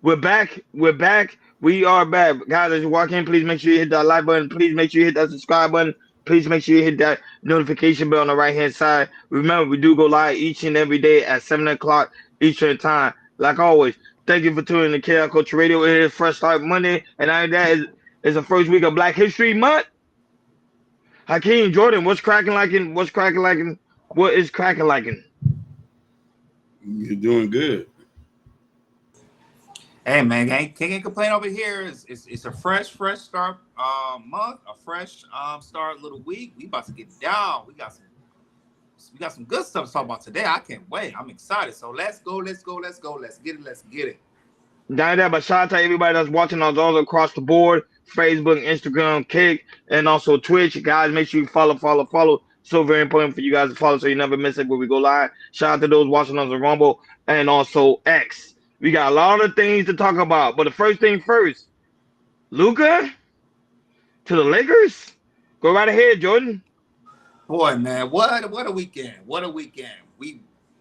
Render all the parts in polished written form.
We're back. We're back. We are back. Guys, as you walk in, please make sure you hit that like button. Please make sure you hit that subscribe button. Please make sure you hit that notification bell on the right hand side. Remember, we do go live each and every day at 7 o'clock Eastern Time. Like always, thank you for tuning in to KL Culture Radio. It is Fresh Start Monday, and that is the first week of Black History Month. Hakeem Jordan, what's cracking like in? What's cracking like in? What is cracking like in? You're doing good. Hey man, can't complain over here. It's a fresh start month, a fresh start little week. We about to get down. We got some good stuff to talk about today. I can't wait. I'm excited. So let's go. Let's get it. Not that, but shout out to everybody that's watching us all across the board: Facebook, Instagram, Kick, and also Twitch. Guys, make sure you follow. So very important for you guys to follow so you never miss it when we go live. Shout out to those watching us on Rumble and also X. We got a lot of things to talk about, but the first thing first, Luka to the Lakers. Go right ahead, Jordan. Boy, man, what a weekend!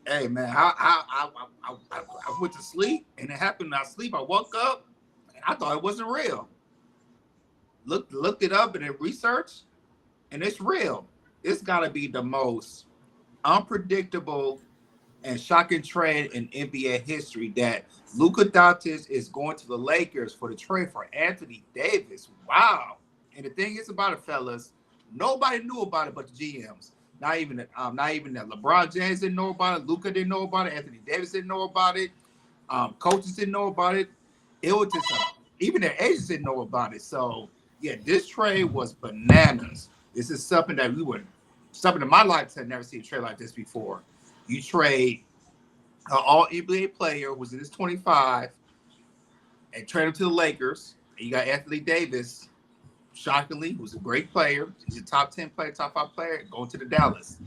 Hey man, I went to sleep and it happened. I sleep. I woke up and I thought it wasn't real. Looked it up and it researched, and it's real. It's got to be the most unpredictable and shocking trade in NBA history that Luka Doncic is going to the Lakers for the trade for Anthony Davis. Wow. And the thing is about it, fellas, nobody knew about it but the GMs. Not even that LeBron James didn't know about it. Luka didn't know about it. Anthony Davis didn't know about it. Coaches didn't know about it. It was just even their agents didn't know about it. So yeah, this trade was bananas. This is something in my life had never seen a trade like this before. You trade an all-NBA player who was in his 25 and trade him to the Lakers. And you got Anthony Davis, shockingly, who's a great player. He's a top 10 player, top 5 player, going to the Dallas.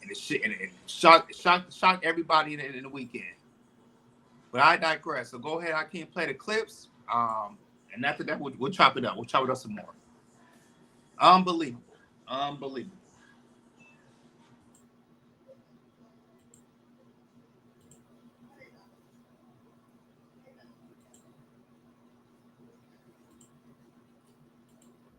And it shocked everybody in the weekend. But I digress. So go ahead, I can't play the clips. And after that, we'll chop it up. We'll chop it up some more. Unbelievable.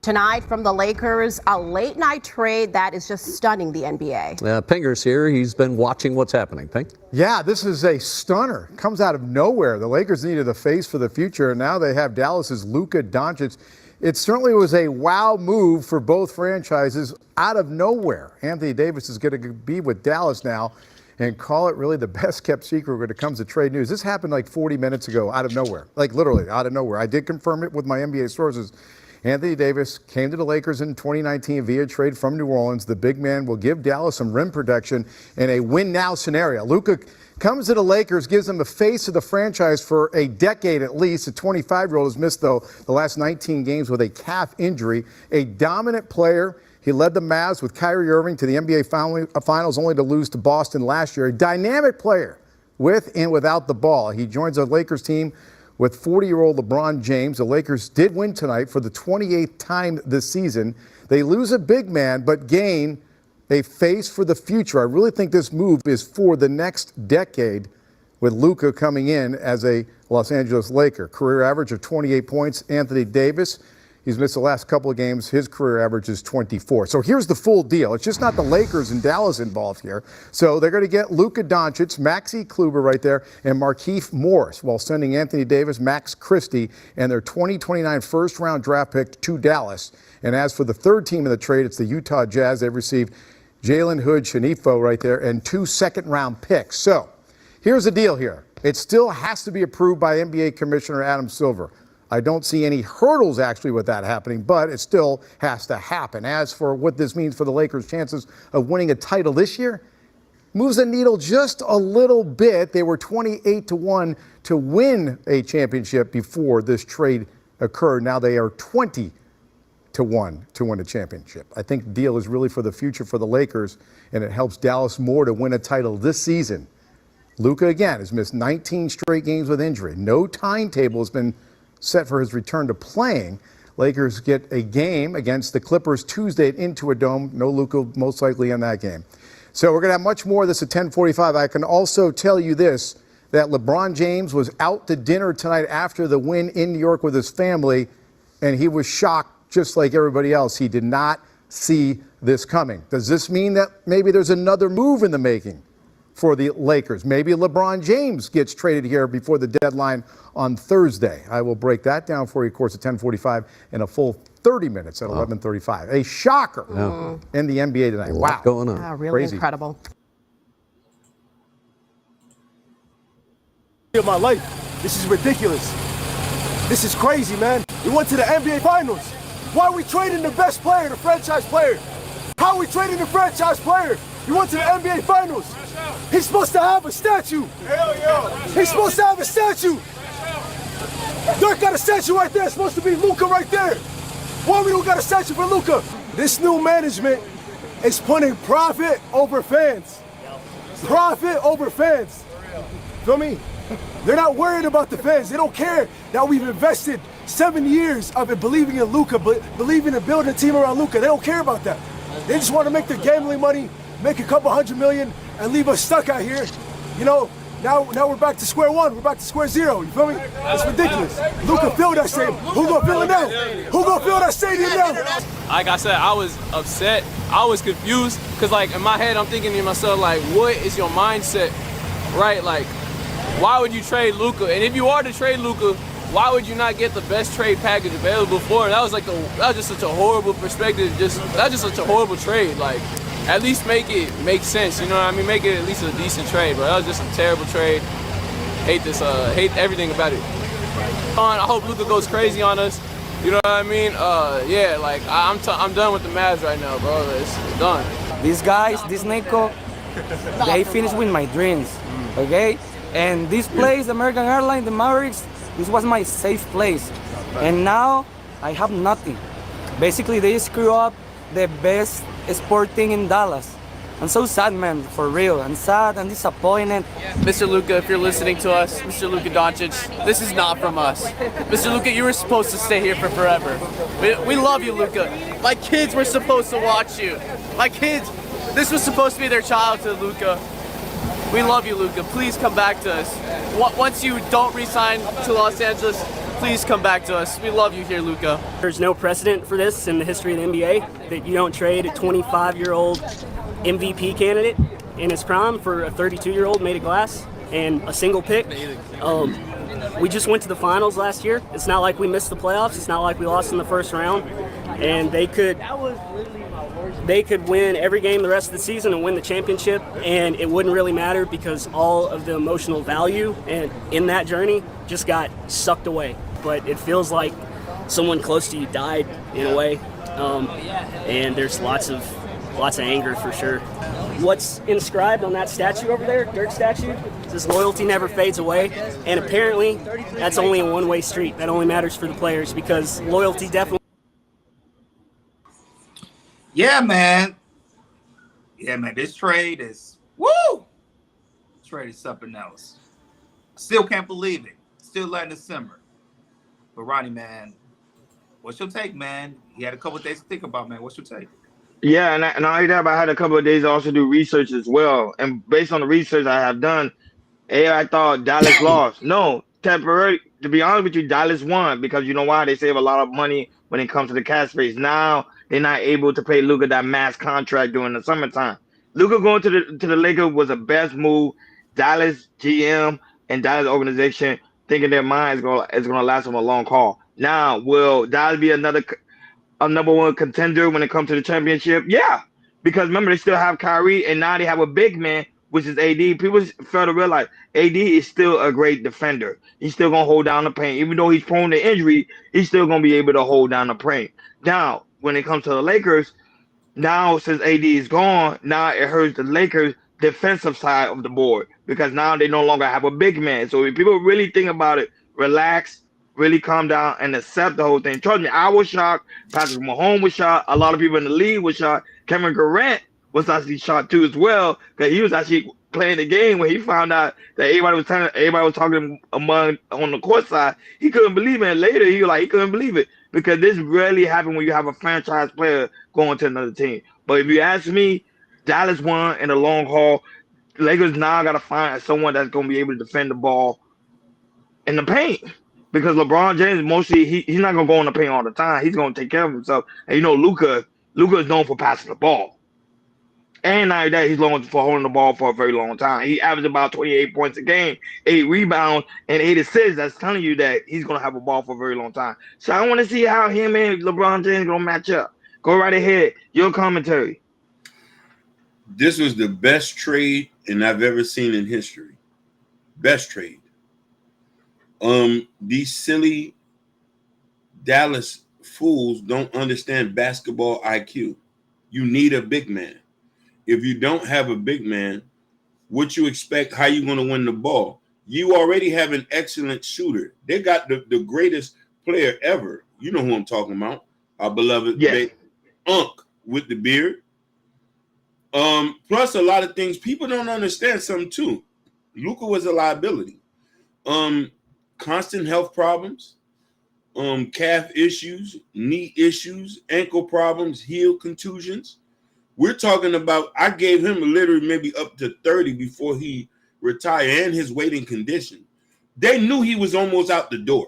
Tonight from the Lakers, a late night trade that is just stunning the NBA. Pinger's here. He's been watching what's happening. Pink? Yeah, this is a stunner. Comes out of nowhere. The Lakers needed a face for the future, and now they have Dallas's Luka Doncic. It certainly was a wow move for both franchises out of nowhere. Anthony Davis is going to be with Dallas now and call it really the best kept secret when it comes to trade news. This happened like 40 minutes ago out of nowhere, like literally out of nowhere. I did confirm it with my NBA sources. Anthony Davis came to the Lakers in 2019 via trade from New Orleans. The big man will give Dallas some rim protection in a win-now scenario. Luka comes to the Lakers, gives them the face of the franchise for a decade at least. The 25-year-old has missed, though, the last 19 games with a calf injury. A dominant player. He led the Mavs with Kyrie Irving to the NBA Finals, only to lose to Boston last year. A dynamic player with and without the ball. He joins the Lakers team with 40-year-old LeBron James. The Lakers did win tonight for the 28th time this season. They lose a big man, but gain a face for the future. I really think this move is for the next decade with Luka coming in as a Los Angeles Laker. Career average of 28 points. Anthony Davis, he's missed the last couple of games. His career average is 24. So here's the full deal. It's just not the Lakers and Dallas involved here. So they're going to get Luka Doncic, Maxi Kluber right there, and Markieff Morris, while sending Anthony Davis, Max Christie, and their 2029 first-round draft pick to Dallas. And as for the third team in the trade, it's the Utah Jazz. They've received Jalen Hood-Shifo right there and 2 second-round picks. So here's the deal here. It still has to be approved by NBA Commissioner Adam Silver. I don't see any hurdles actually with that happening, but it still has to happen. As for what this means for the Lakers' chances of winning a title this year, moves the needle just a little bit. They were 28-1 to win a championship before this trade occurred. Now they are 20-1 to win a championship. I think the deal is really for the future for the Lakers, and it helps Dallas more to win a title this season. Luka, again, has missed 19 straight games with injury. No timetable has been set for his return to playing. Lakers get a game against the Clippers Tuesday at Intuit Dome. No Luka most likely in that game. So we're going to have much more of this at 10:45. I can also tell you this. that LeBron James was out to dinner tonight after the win in New York with his family, and he was shocked just like everybody else. He did not see this coming. Does this mean that maybe there's another move in the making for the Lakers? Maybe LeBron James gets traded here before the deadline on Thursday. I will break that down for you, of course, at 10:45 in a full 30 minutes at 11:35. A shocker in the NBA tonight. Wow. Going on. Wow, really Crazy. incredible. Of my life. This is ridiculous. This is crazy, man. We went to the NBA Finals. Why are we trading the best player, the franchise player? How are we trading the franchise player? We went to the NBA Finals. He's supposed to have a statue. Hell yeah. He's supposed to have a statue. Dirk got a statue right there. It's supposed to be Luka right there. Why we don't got a statue for Luka? This new management is putting profit over fans. Profit over fans. Feel me? They're not worried about the fans. They don't care that we've invested 7 years of it believing in Luka, believing in building a team around Luka. They don't care about that. They just want to make their gambling money, make a couple $100 million, and leave us stuck out here. You know, now we're back to square one. We're back to square zero. You feel me? It's ridiculous. Luka filled that stadium. Who gonna fill it now? Who gonna fill that stadium now? Like I said, I was upset. I was confused because, like, in my head, I'm thinking to myself, like, what is your mindset, right? Like, why would you trade Luka? And if you are to trade Luka, why would you not get the best trade package available for him? That was just such a horrible perspective. That's just such a horrible trade. Like, at least make it make sense. You know what I mean? Make it at least a decent trade. But that was just a terrible trade. Hate this. Hate everything about it. I hope Luka goes crazy on us. You know what I mean? Yeah. Like, I'm done with the Mavs right now, bro. It's done. These guys, this Nico, they finished with my dreams. Okay. And this place, American Airlines, the Mavericks, this was my safe place. And now I have nothing. Basically, they screw up the best sport thing in Dallas. I'm so sad, man, for real. I'm sad and disappointed. Mr. Luka, if you're listening to us, Mr. Luka Doncic, this is not from us. Mr. Luka, you were supposed to stay here for forever. We love you, Luka. My kids were supposed to watch you. My kids, this was supposed to be their childhood, Luka. We love you, Luka. Please come back to us. Once you don't re-sign to Los Angeles, please come back to us. We love you here, Luka. There's no precedent for this in the history of the NBA, that you don't trade a 25-year-old MVP candidate in his prime for a 32-year-old made of glass and a single pick. We just went to the finals last year. It's not like we missed the playoffs. It's not like we lost in the first round. And they could win every game the rest of the season and win the championship, and it wouldn't really matter because all of the emotional value and in that journey just got sucked away. But it feels like someone close to you died in a way, and there's lots of anger for sure. What's inscribed on that statue over there, Dirk statue, says loyalty never fades away, and apparently that's only a one-way street. That only matters for the players because loyalty definitely. Yeah, man. Yeah, man. This trade is woo. This trade is something else. Still can't believe it. Still letting it simmer. But Ronnie, man, what's your take, man? You had a couple of days to think about, man. What's your take? Yeah, and I had a couple of days to also do research as well. And based on the research I have done, I thought Dallas lost. No, temporarily. To be honest with you, Dallas won because you know why? They save a lot of money when it comes to the cap space. Now they're not able to pay Luka that mass contract during the summertime. Luka going to the Lakers was the best move. Dallas GM and Dallas organization thinking their mind is gonna last them a long haul. Now, will Dallas be a number one contender when it comes to the championship? Yeah, because remember they still have Kyrie and now they have a big man, which is AD. People fail to realize AD is still a great defender. He's still gonna hold down the paint, even though he's prone to injury. He's still gonna be able to hold down the paint. Now, when it comes to the Lakers, now since AD is gone, now it hurts the Lakers' defensive side of the board because now they no longer have a big man. So if people really think about it, relax, really calm down, and accept the whole thing. Trust me, I was shocked. Patrick Mahomes was shocked. A lot of people in the league was shocked. Kevin Durant was actually shocked too as well because he was actually playing the game when he found out that everybody was talking among on the court side. He couldn't believe it. And later he couldn't believe it because this rarely happens when you have a franchise player going to another team. But if you ask me, Dallas won in the long haul. Lakers now got to find someone that's going to be able to defend the ball in the paint. Because LeBron James mostly he's not gonna go in the paint all the time. He's gonna take care of himself. And Luka is known for passing the ball. And not that, he's known for holding the ball for a very long time. He averaged about 28 points a game, 8 rebounds, and 8 assists. That's telling you that he's gonna have a ball for a very long time. So I want to see how him and LeBron James gonna match up. Go right ahead. Your commentary. This was the best trade and I've ever seen in history. Best trade. These silly Dallas fools don't understand basketball IQ. You need a big man. If you don't have a big man, what you expect, how you going to win the ball? You already have an excellent shooter. They got the greatest player ever. You know who I'm talking about. Our beloved Unc with the beard. Plus a lot of things. People don't understand something too. Luka was a liability. Constant health problems, calf issues, knee issues, ankle problems, heel contusions. We're talking about, I gave him literally maybe up to 30 before he retired and his waiting condition. They knew he was almost out the door.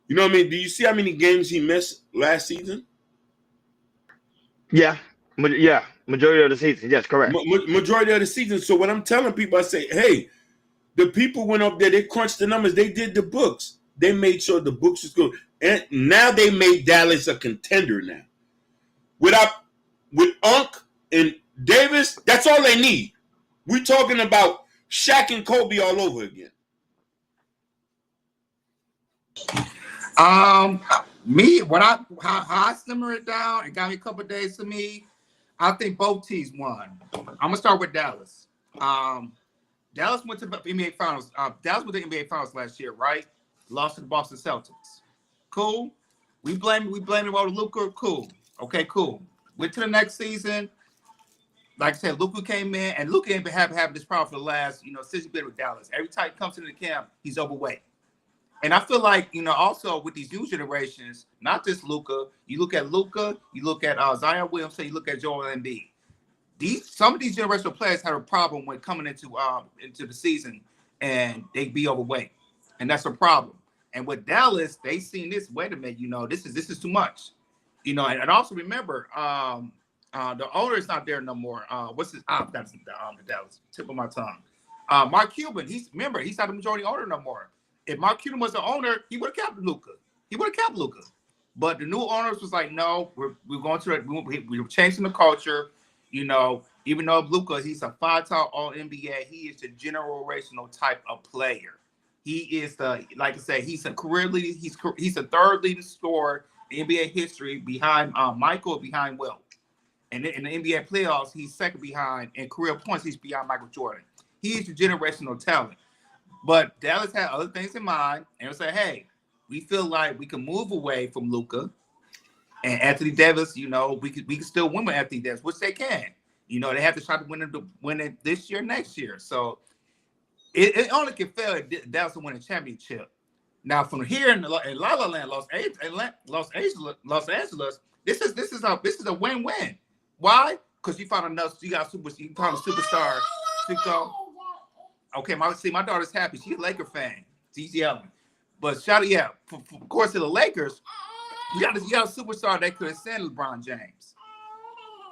You know what I mean? Do you see how many games he missed last season? Yeah. Majority of the season. Yes, correct. Majority of the season. So when I'm telling people, I say, hey, the people went up there, they crunched the numbers, they did the books. They made sure the books was good. And now they made Dallas a contender now. With Unc and Davis, that's all they need. We're talking about Shaq and Kobe all over again. Me, how I simmer it down, it got me a couple of days to me. I think both teams won. I'm gonna start with Dallas. Dallas went to the NBA Finals. Dallas went to the NBA Finals last year, right? Lost to the Boston Celtics. Cool. We blame it on Luka. Cool. Okay, cool. Went to the next season. Like I said, Luka came in, and Luka ain't been having this problem for the last, since he's been with Dallas. Every time he comes into the camp, he's overweight. And I feel like, also with these new generations, not just Luka. You look at Zion Williamson, you look at Joel Embiid. Some of these generational players have a problem when coming into the season and they be overweight, and that's a problem. And with Dallas, they seen this. Wait a minute, this is too much, and also remember, the owner is not there no more. What's his? That's the Dallas tip of my tongue. Mark Cuban. He's not the majority owner no more. If Mark Cuban was the owner, he would have kept Luka. But the new owners was like, no, we're going to we're changing the culture. Even though Luka, he's a 5-time All-NBA, he is the generational type of player. He is like I said, he's a career leader. He's the third leading scorer in NBA history behind Michael, behind Will. And in the NBA playoffs, he's second behind. In career points, he's behind Michael Jordan. He is the generational talent. But Dallas had other things in mind, and said, hey, we feel like we can move away from Luka. And Anthony Davis, we can still win with Anthony Davis, which they can. They have to try to win it this year, next year. So it only can fail if Dallas will win a championship. Now from here in La La Land, Los Angeles, this is a win-win. Why? Because you found a superstar. Okay, my daughter's happy. She's a Laker fan. She's yelling. But of course, to the Lakers. You got a superstar that could ascend LeBron James.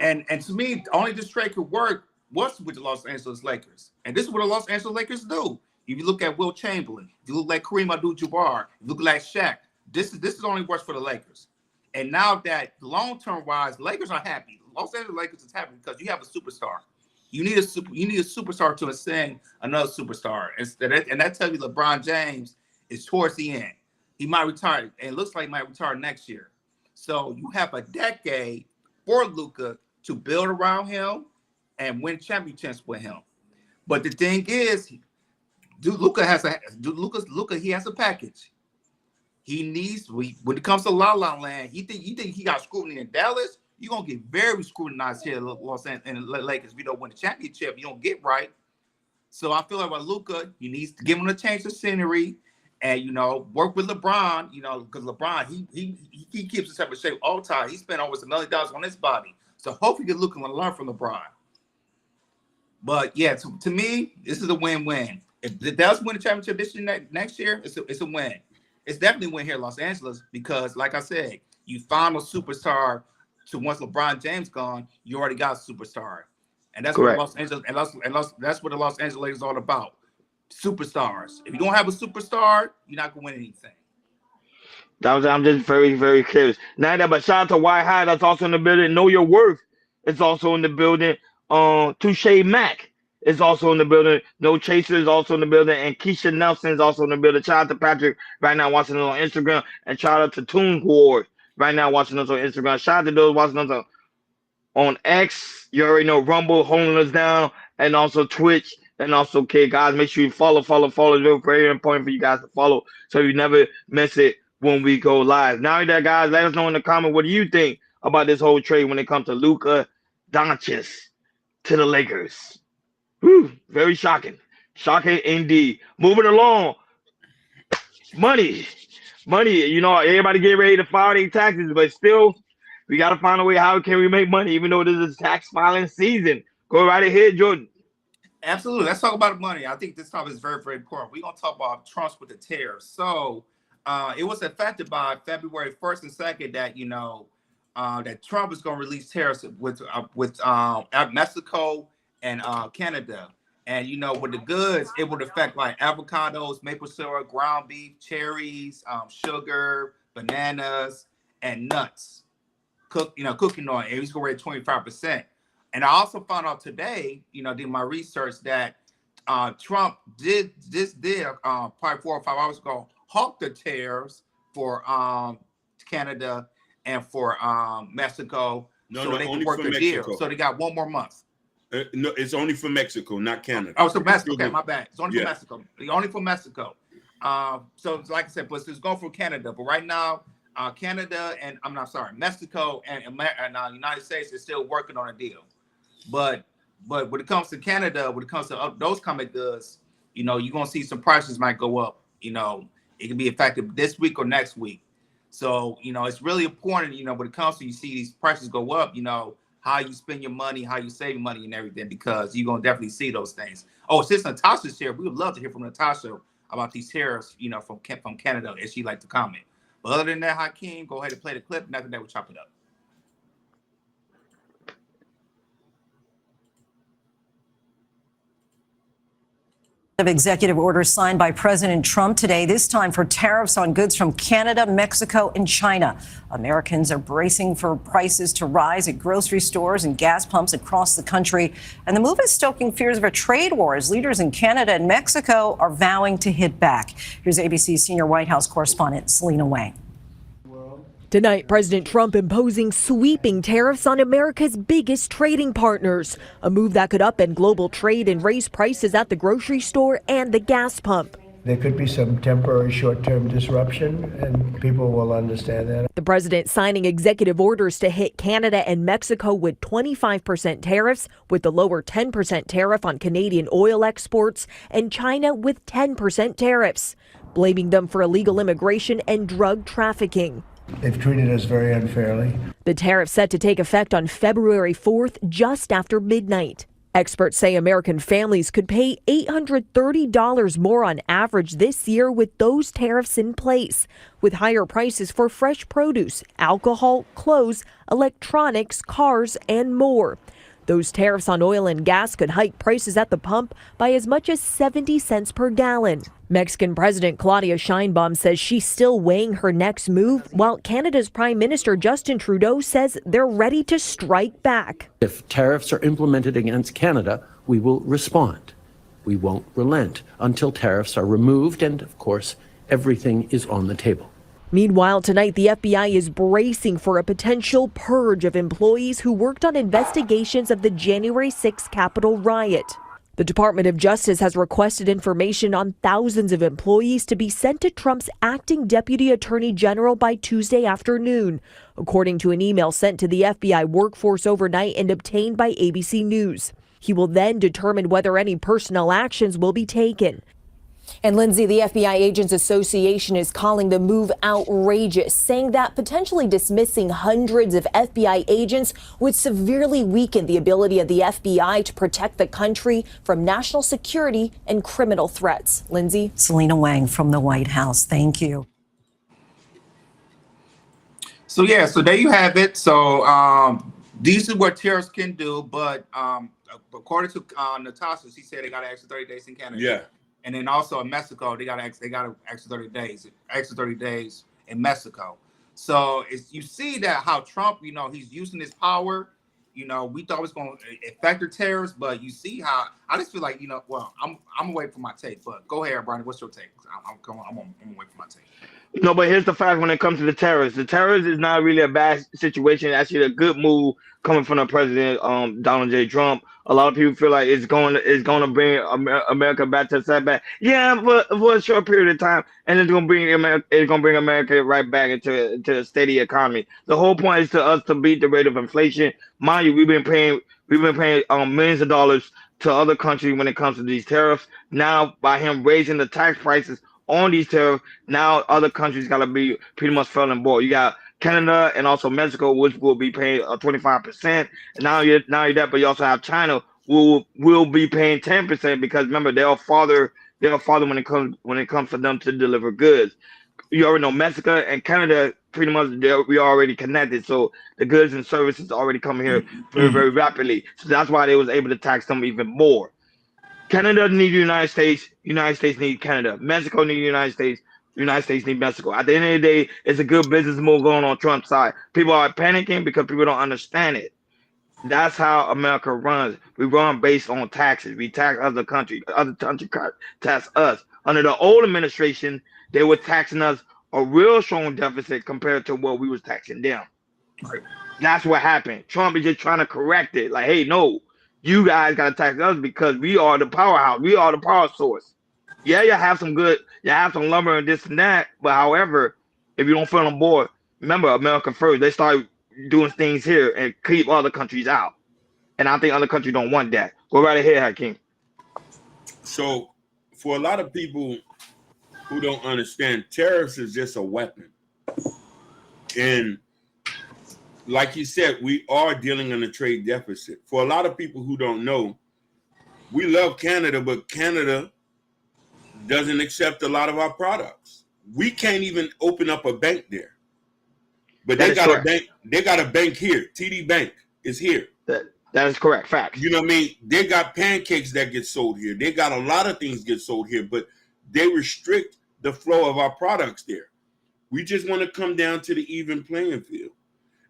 And to me, only this trade could work was with the Los Angeles Lakers. And this is what the Los Angeles Lakers do. If you look at Will Chamberlain, if you look like Kareem Abdul-Jabbar, if you look like Shaq, this is only works for the Lakers. And now that long-term wise, Lakers are happy. Los Angeles Lakers is happy because you have a superstar. You need a superstar to ascend another superstar. And that tells you LeBron James is towards the end. He might retire, and it looks like he might retire next year. So you have a decade for Luka to build around him and win championships with him. But the thing is, Luka has a package. He needs, when it comes to La La Land, you think he got scrutiny in Dallas? You're gonna get very scrutinized here in Los Angeles and the Lakers. If you don't win the championship, you don't get right. So I feel like with Luka, you need to give him a change of scenery. And work with LeBron, because LeBron he keeps himself in shape all the time. He spent almost $1 million on his body, so hopefully Luka can learn from LeBron. But yeah, to me, this is a win-win. If the Dallas win the championship this year, next year, it's a win. It's definitely a win here in Los Angeles because, like I said, you found a superstar. So once LeBron James gone, you already got a superstar, and that's Correct. what Los Angeles that's what the Los Angeles Lakers is all about. Superstars. If you don't have a superstar, you're not gonna win anything. I'm just very, very curious. Now that, but shout out to White High, that's also in the building. Know Your Worth is also in the building. Touche Mac is also in the building. No Chaser is also in the building. And Keisha Nelson is also in the building. Shout out to Patrick right now watching us on Instagram. And shout out to Toon Ward right now watching us on Instagram. Shout out to those watching us on X. You already know Rumble holding us down. And also Twitch. And also, okay, guys, make sure you follow. It's very, very important for you guys to follow so you never miss it when we go live. Now that, guys, let us know in the comment, what do you think about this whole trade when it comes to Luka Doncic to the Lakers? Whew, very shocking. Shocking indeed. Moving along. Money. You know, everybody get ready to file their taxes, but still, we got to find a way. How can we make money, even though this is tax filing season? Go right ahead, Jordan. Absolutely. Let's talk about money. I think this topic is very, very important. We're going to talk about Trump's with the tariffs. So it was affected by February 1st and 2nd that, that Trump is going to release tariffs with Mexico and Canada. And, with the goods, it would affect like avocados, maple syrup, ground beef, cherries, sugar, bananas, and nuts. Cooking oil. And he's going to rate 25%. And I also found out today, doing my research, that Trump did probably 4 or 5 hours ago, halt the tariffs for Canada and for Mexico, so they can work the deal. So they got 1 more month. No, it's only for Mexico, not Canada. Oh, so Mexico. Okay, my bad. It's only for Mexico. Only for Mexico. So like I said, but it's going for Canada. But right now, Mexico and United States is still working on a deal. But when it comes to Canada, when it comes to those comic goods, you're gonna see some prices might go up. It can be effective this week or next week. So it's really important. When it comes to you see these prices go up, how you spend your money, how you save money, and everything, because you're gonna definitely see those things. Oh, since Natasha's here, we would love to hear from Natasha about these tariffs, from Canada, if she'd like to comment. But other than that, Hakeem, go ahead and play the clip. Nothing that we'll chop it up. Of executive orders signed by President Trump today, this time for tariffs on goods from Canada, Mexico, and China. Americans are bracing for prices to rise at grocery stores and gas pumps across the country. And the move is stoking fears of a trade war as leaders in Canada and Mexico are vowing to hit back. Here's ABC's senior White House correspondent, Selena Wang. Tonight, President Trump imposing sweeping tariffs on America's biggest trading partners, a move that could upend global trade and raise prices at the grocery store and the gas pump. There could be some temporary short-term disruption, and people will understand that. The president signing executive orders to hit Canada and Mexico with 25% tariffs, with the lower 10% tariff on Canadian oil exports, and China with 10% tariffs, blaming them for illegal immigration and drug trafficking. They've treated us very unfairly. The tariff set to take effect on February 4th, just after midnight. Experts say American families could pay $830 more on average this year with those tariffs in place, with higher prices for fresh produce, alcohol, clothes, electronics, cars, and more. Those tariffs on oil and gas could hike prices at the pump by as much as 70 cents per gallon. Mexican President Claudia Sheinbaum says she's still weighing her next move, while Canada's Prime Minister Justin Trudeau says they're ready to strike back. If tariffs are implemented against Canada, we will respond. We won't relent until tariffs are removed, and of course, everything is on the table. Meanwhile, tonight, the FBI is bracing for a potential purge of employees who worked on investigations of the January 6th Capitol riot. The Department of Justice has requested information on thousands of employees to be sent to Trump's acting Deputy Attorney General by Tuesday afternoon, according to an email sent to the FBI workforce overnight and obtained by ABC News. He will then determine whether any personnel actions will be taken. And Lindsay, the FBI Agents Association is calling the move outrageous, saying that potentially dismissing hundreds of FBI agents would severely weaken the ability of the FBI to protect the country from national security and criminal threats. Lindsay? Selena Wang from the White House. Thank you. So yeah, so there you have it. So these are what tariffs can do, but according to Natasha, she said they got an extra 30 days in Canada. Yeah. And then also in Mexico, they got an extra 30 days, in Mexico. So you see that how Trump, he's using his power. We thought it was going to affect the tariffs, but you see how I just feel like, well, I'm gonna wait for my take. But go ahead, Brian. What's your take? I'm gonna wait for my take. No, but here's the fact when it comes to the terrorists. The terrorists is not really a bad situation. Actually, a good move coming from the president, Donald J. Trump. A lot of people feel like it's going to bring America back to setback. Yeah, for a short period of time, and it's going to bring America right back into a steady economy. The whole point is to us to beat the rate of inflation. Mind you, we've been paying millions of dollars to other countries when it comes to these tariffs. Now, by him raising the tax prices on these tariffs, now other countries got to be pretty much filling board. You got Canada and also Mexico, which will be paying 25%. And now you're that, but you also have China, who will be paying 10% because remember they're a father when it comes for them to deliver goods. You already know Mexico and Canada pretty much we are already connected, so the goods and services already come here very, very rapidly. So that's why they was able to tax them even more. Canada need the United States. United States need Canada. Mexico need the United States. United States need Mexico. At the end of the day, it's a good business move going on Trump's side. People are panicking because people don't understand it. That's how America runs. We run based on taxes. We tax other countries. Other countries tax us. Under the old administration, they were taxing us a real strong deficit compared to what we was taxing them. Right. That's what happened. Trump is just trying to correct it. Like, hey, no. You guys got to tax us because we are the powerhouse. We are the power source. Yeah, you have some lumber and this and that. But however, if you don't feel on board, remember America first. They start doing things here and keep other countries out. And I think other countries don't want that. Go right ahead, Hakeem. So for a lot of people who don't understand, tariffs is just a weapon. And like you said, we are dealing in a trade deficit. For a lot of people who don't know, we love Canada, but Canada doesn't accept a lot of our products. We can't even open up a bank there. But they got a bank. They got a bank here. TD Bank is here. That is correct. Fact. You know what I mean? They got pancakes that get sold here. They got a lot of things get sold here, but they restrict the flow of our products there. We just want to come down to the even playing field.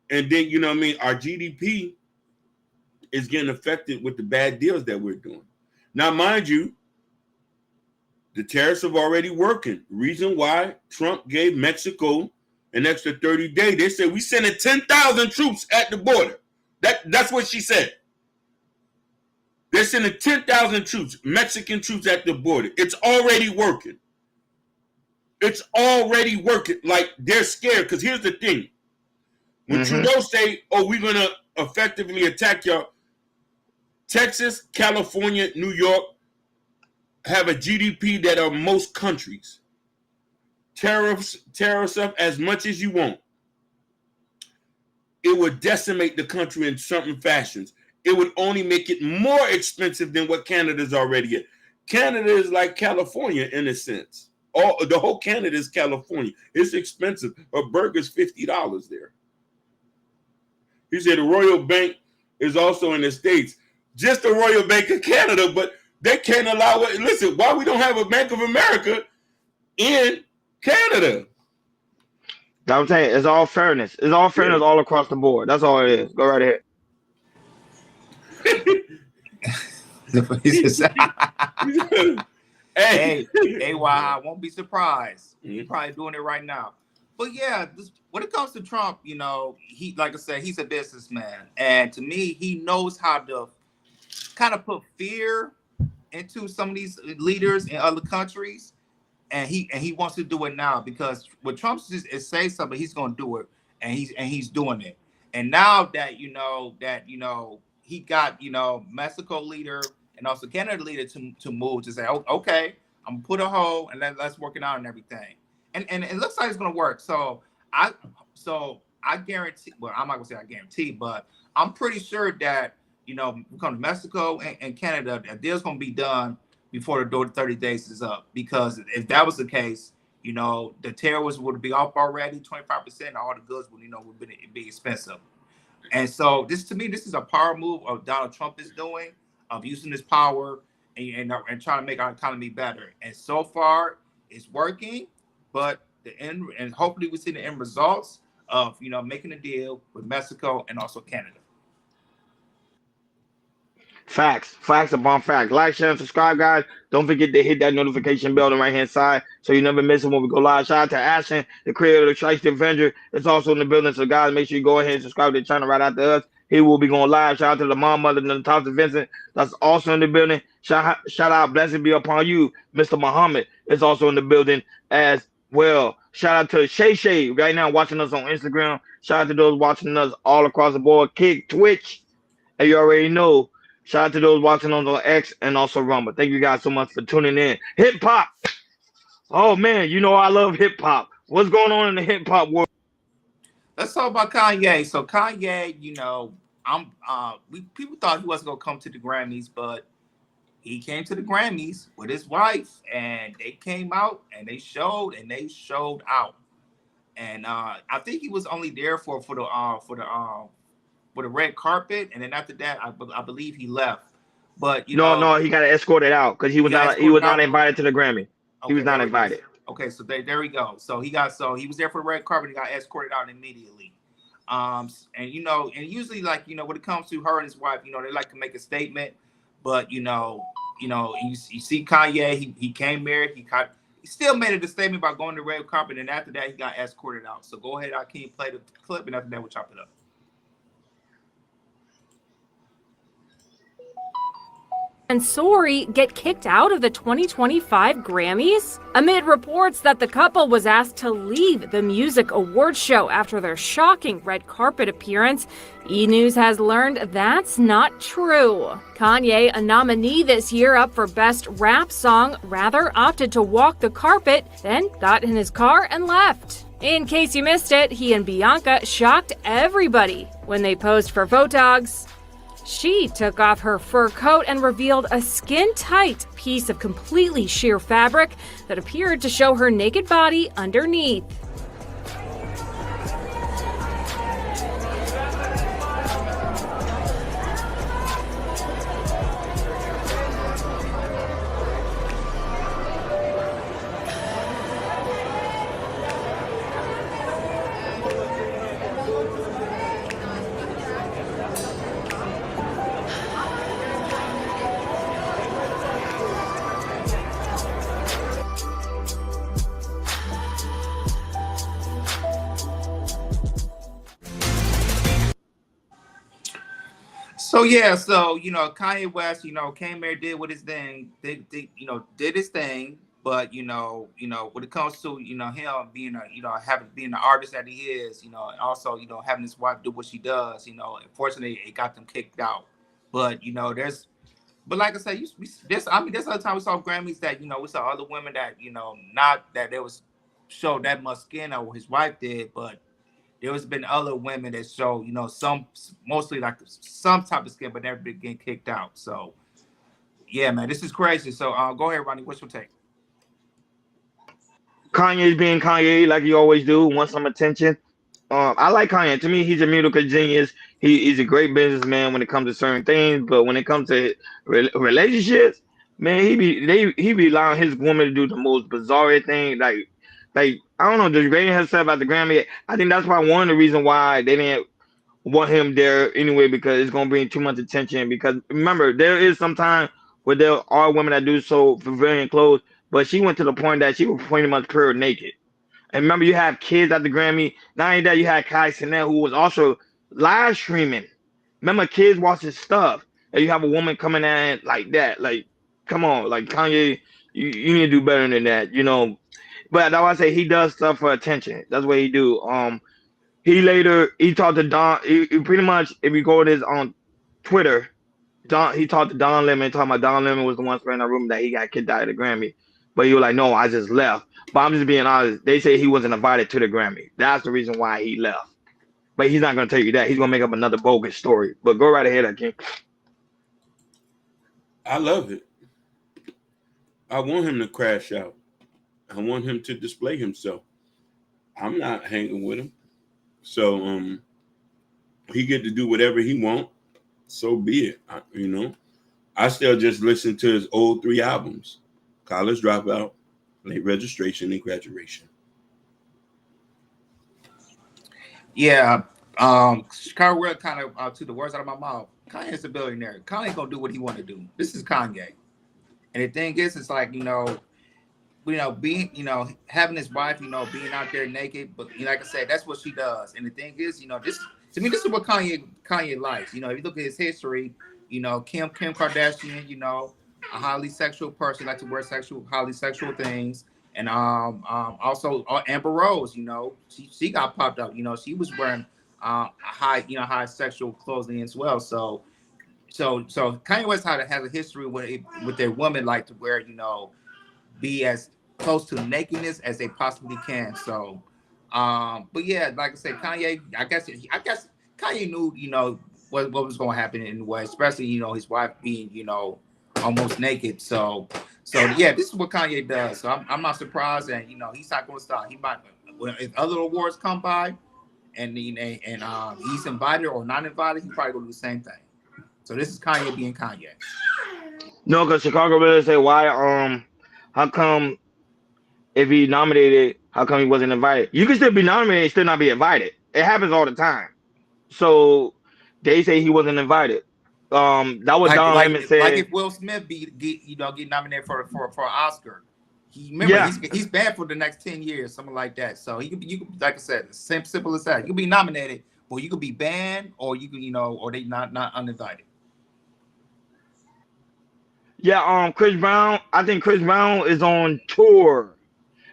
And then, you know what I mean, our GDP is getting affected with the bad deals that we're doing. Now, mind you, the tariffs are already working. Reason why Trump gave Mexico an extra 30 days. They said, we sending 10,000 troops at the border. That's what she said. They're sending 10,000 troops, Mexican troops at the border. It's already working. It's already working. Like, they're scared. Because here's the thing. When Trudeau say, oh, we're going to effectively attack y'all, Texas, California, New York have a GDP that are most countries. Tariffs up as much as you want. It would decimate the country in certain fashions. It would only make it more expensive than what Canada's already at. Canada is like California in a sense. The whole Canada is California. It's expensive. A burger's $50 there. He said the Royal Bank is also in the States. Just the Royal Bank of Canada, but they can't allow it. Listen, why we don't have a Bank of America in Canada? I'm saying it's all fairness. It's all fairness all across the board. That's all it is. Go right ahead. hey, I won't be surprised. He's probably doing it right now. But yeah, when it comes to Trump, he, like I said, he's a businessman, and to me, he knows how to kind of put fear into some of these leaders in other countries, and he wants to do it now because what Trump is say something, he's going to do it, and he's doing it. And now that he got Mexico leader and also Canada leader to move to say, oh, okay, I'm gonna put a hold and let's work it out and everything. And it looks like it's gonna work. So I guarantee. Well, I'm not gonna say I guarantee, but I'm pretty sure that we come to Mexico and Canada, a deal's gonna be done before the 30 days is up. Because if that was the case, the tariffs would be off already, 25%. All the goods would be expensive. And so this is a power move of Donald Trump is doing, of using this power and trying to make our economy better. And so far it's working, but the end, and hopefully we see the end results of making a deal with Mexico and also Canada. Facts upon facts. Like, share, and subscribe, guys. Don't forget to hit that notification bell on the right hand side so you never miss it when we go live. Shout out to Ashton, the creator of the Trice the Avenger. It's also in the building. So, guys, make sure you go ahead and subscribe to the channel right after us. He will be going live. Shout out to the mom, mother, and the Thompson Vincent. That's also in the building. Shout out, blessing be upon you, Mr. Muhammad. It's also in the building as well. Shout out to Shay Shay right now watching us on Instagram. Shout out to those watching us all across the board. Kick, Twitch. And you already know. Shout out to those watching on the X and also Rumble. Thank you guys so much for tuning in. Hip hop. Oh man, I love hip hop. What's going on in the hip hop world? Let's talk about Kanye. So Kanye, people thought he wasn't gonna come to the Grammys, but he came to the Grammys with his wife, and they came out and they showed out. And I think he was only there for the red carpet, and then after that, I believe he left. But no, he got escorted out because he was not invited to the Grammy. Okay, he was not invited. Okay, so there we go. So he was there for the red carpet. He got escorted out immediately. And usually when it comes to her and his wife, they like to make a statement. But you see Kanye, he came there. He still made a statement about going to the red carpet, and after that, he got escorted out. So go ahead, Akeem, play the clip, and after that, we'll chop it up. And Sorry get kicked out of the 2025 Grammys? Amid reports that the couple was asked to leave the music awards show after their shocking red carpet appearance, E! News has learned that's not true. Kanye, a nominee this year up for Best Rap Song, rather opted to walk the carpet, then got in his car and left. In case you missed it, he and Bianca shocked everybody when they posed for Votogs. She took off her fur coat and revealed a skin-tight piece of completely sheer fabric that appeared to show her naked body underneath. So Kanye West, came there, did what his thing, did his thing, but when it comes to him being being the artist that he is, and also having his wife do what she does, unfortunately it got them kicked out. But but like I said, there's other time we saw Grammys that we saw other women that not that there was showed that much skin or his wife did, but there has been other women that show, some mostly like some type of skin, but never been getting kicked out. So, yeah, man, this is crazy. So, go ahead, Ronnie. What's your take? Kanye's being Kanye like he always do, wants some attention. I like Kanye. To me, he's a musical genius. He's a great businessman when it comes to certain things, but when it comes to relationships, man, he be allowing his woman to do the most bizarre thing, like I don't know, degrading herself at the Grammy. I think that's probably one of the reasons why they didn't want him there anyway, because it's gonna bring too much attention. Because remember, there is some time where there are women that do so for very clothes, but she went to the point that she was pretty much pure naked. And remember, you have kids at the Grammy. Not only that, you had Kai Cenat, who was also live streaming. Remember, kids watch his stuff, and you have a woman coming at it like that. Like, come on, like Kanye, you need to do better than that, But that's why I say he does stuff for attention. That's what he do. He talked to Don. He pretty much, if you go to his on Twitter, he talked to Don Lemon, talking about Don Lemon was the one spreading the rumor that he got kicked out of the Grammy. but he was like, no, I just left. But I'm just being honest. They say he wasn't invited to the Grammy. That's the reason why he left. But he's not going to tell you that. He's going to make up another bogus story. But go right ahead, Akeem. I love it. I want him to crash out. I want him to display himself. I'm not hanging with him. So he get to do whatever he want. So be it. I still just listen to his old 3 albums. College Dropout, Late Registration, and Graduation. Yeah, Chicago Red kind of to the words out of my mouth. Kanye's a billionaire. Kanye gonna do what he want to do. This is Kanye, and the thing is, it's like being having his wife, being out there naked. But like I said, that's what she does. And the thing is, this to me, this is what Kanye likes. If you look at his history, Kim Kardashian, a highly sexual person, like to wear highly sexual things. And also Amber Rose, she got popped up. She was wearing high sexual clothing as well. So Kanye West has a history with their women like to wear, be as close to nakedness as they possibly can. So, but yeah, like I said, Kanye, I guess Kanye knew, what was going to happen in the way, especially his wife being, almost naked. So yeah, this is what Kanye does. So I'm not surprised, and he's not going to stop. He might, when other awards come by, and he's invited or not invited, he probably going to do the same thing. So this is Kanye being Kanye. No, because Chicago really say why how come if he nominated, how come he wasn't invited? You can still be nominated and still not be invited. It happens all the time. So they say he wasn't invited. That was Don Lemon said. Like if Will Smith get nominated for an Oscar, he's banned for the next 10 years, something like that. So you could, like I said, simple as that. You could be nominated, or you could be banned, or you could or they not uninvited. Yeah, Chris Brown. I think Chris Brown is on tour,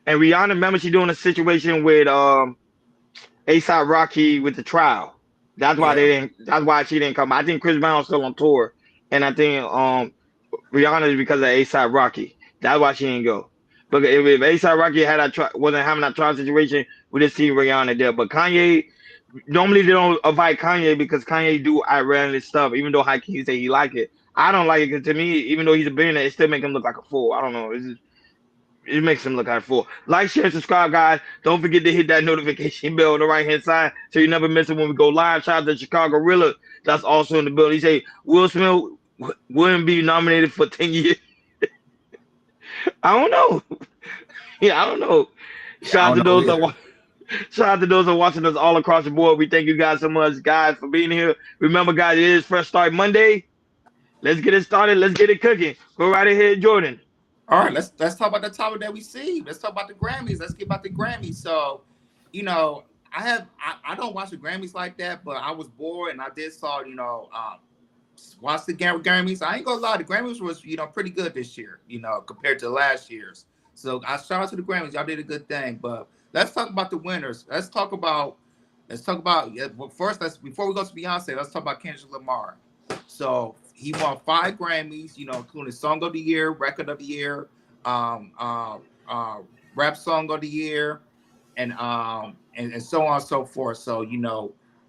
and Rihanna. Remember, she doing a situation with A$AP Rocky with the trial. That's why they didn't. That's why she didn't come. I think Chris Brown's still on tour, and I think Rihanna is because of A$AP Rocky. That's why she didn't go. But if A$AP Rocky wasn't having that trial situation, we just see Rihanna there. But Kanye, normally they don't invite Kanye because Kanye do outlandish stuff. Even though he say he like it, I don't like it because to me, even though he's a billionaire, it still make him look like a fool. I don't know. It makes him look like a fool. Like, share, subscribe, guys. Don't forget to hit that notification bell on the right-hand side so you never miss it when we go live. Shout out to Chicago Rilla. That's also in the building. He say Will Smith wouldn't be nominated for 10 years. I don't know. Yeah, I don't know. Shout out to those that are watching us all across the board. We thank you guys so much, guys, for being here. Remember, guys, it is Fresh Start Monday. Let's get it started. Let's get it cooking. Go right ahead, Jordan. All right, let's talk about the topic that we see. Let's talk about the Grammys. Let's get about the Grammys. So, I don't watch the Grammys like that, but I was bored and I did watch the Grammys. I ain't gonna lie, the Grammys was pretty good this year, compared to last year's. So I shout out to the Grammys. Y'all did a good thing. But let's talk about the winners. Let's talk about first. Before we go to Beyonce, let's talk about Kendrick Lamar. So he won 5 Grammys, including Song of the Year, Record of the Year, Rap Song of the Year, and so on and so forth. So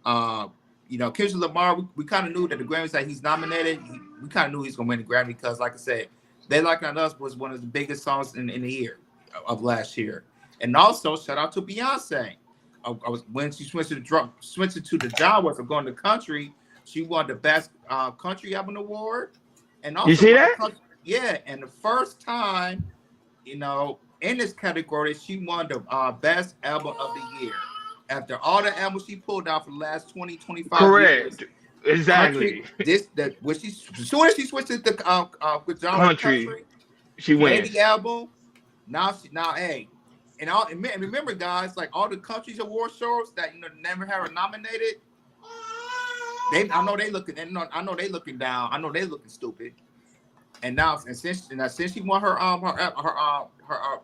Kendrick Lamar, we kind of knew that the Grammys that he's nominated, we kind of knew he's gonna win the Grammy because, like I said, They Like It On Us was one of the biggest songs in the year of last year. And also shout out to Beyonce. When she switched to the genres of going to country. She won the Best Country Album Award, and also you see that? And the first time, in this category, she won the Best Album of the Year. After all the albums she pulled out for the last 20, 25 years. Correct. Exactly. As soon as she switched to the country, she wins. The album. And remember, guys, like all the country award shows that never have her nominated. I know they looking down. I know they looking stupid. And since she won her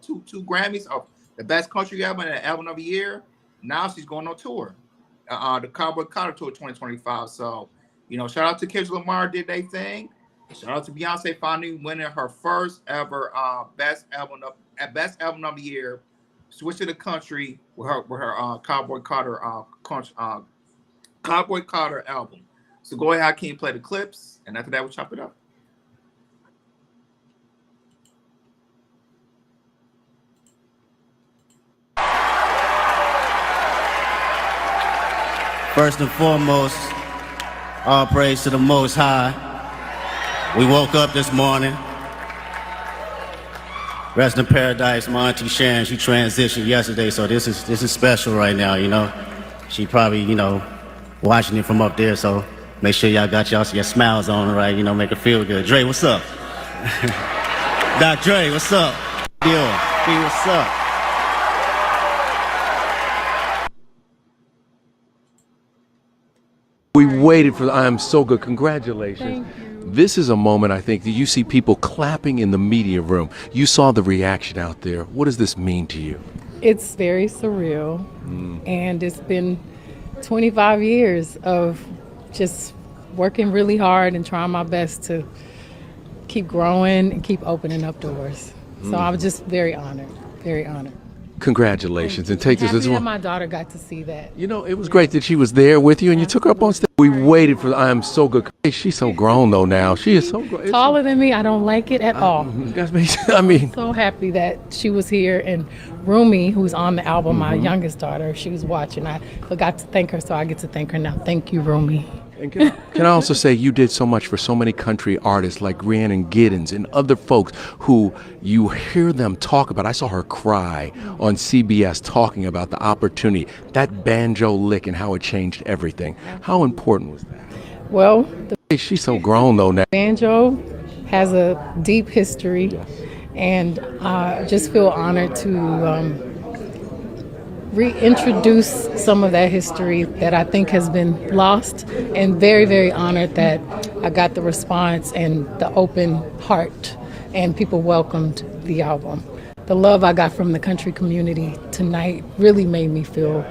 two Grammys of the Best Country Album and the Album of the Year, now she's going on tour, the Cowboy Carter Tour 2025. So shout out to Kendrick Lamar, did they thing, Shout out to Beyonce finally winning her first ever best album of the year. Switching the country with her Cowboy Carter Cowboy Carter album. So go ahead, Hakeem, play the clips, and after that we'll chop it up. First and foremost, all praise to the Most High. We woke up this morning. Rest in paradise, my auntie Sharon, she transitioned yesterday, so this is special right now, you know. She probably, you know, watching it from up there, so make sure y'all got your smiles on, right? You know, make her feel good. Dre, what's up? Doc Dre, what's up? Yo, B, what's up? We waited for I Am So Good. Congratulations. This is a moment, I think, that you see people clapping in the media room. You saw the reaction out there. What does this mean to you? It's very surreal, and it's been 25 years of just working really hard and trying my best to keep growing and keep opening up doors. So I'm just very honored, very honored. Congratulations, and take this Happy as that well. my daughter got to see that. You know, it was great that she was there with you and you took her up on stage. We waited for I Am So Good. Hey, she's so grown though now. She is so great. Taller than me, I don't like it at all. I mean, so happy that she was here, and Rumi, who's on the album, my youngest daughter, she was watching. I forgot to thank her, so I get to thank her now. Thank you, Rumi. And can I also say you did so much for so many country artists like Rhiannon Giddens and other folks who you hear them talk about. I saw her cry on CBS talking about the opportunity, that banjo lick and how it changed everything. How important was that? Well, she's so grown though now. Banjo has a deep history, and I just feel honored to reintroduce some of that history that I think has been lost, and very, very honored that I got the response and the open heart, and people welcomed the album. The love I got from the country community tonight really made me feel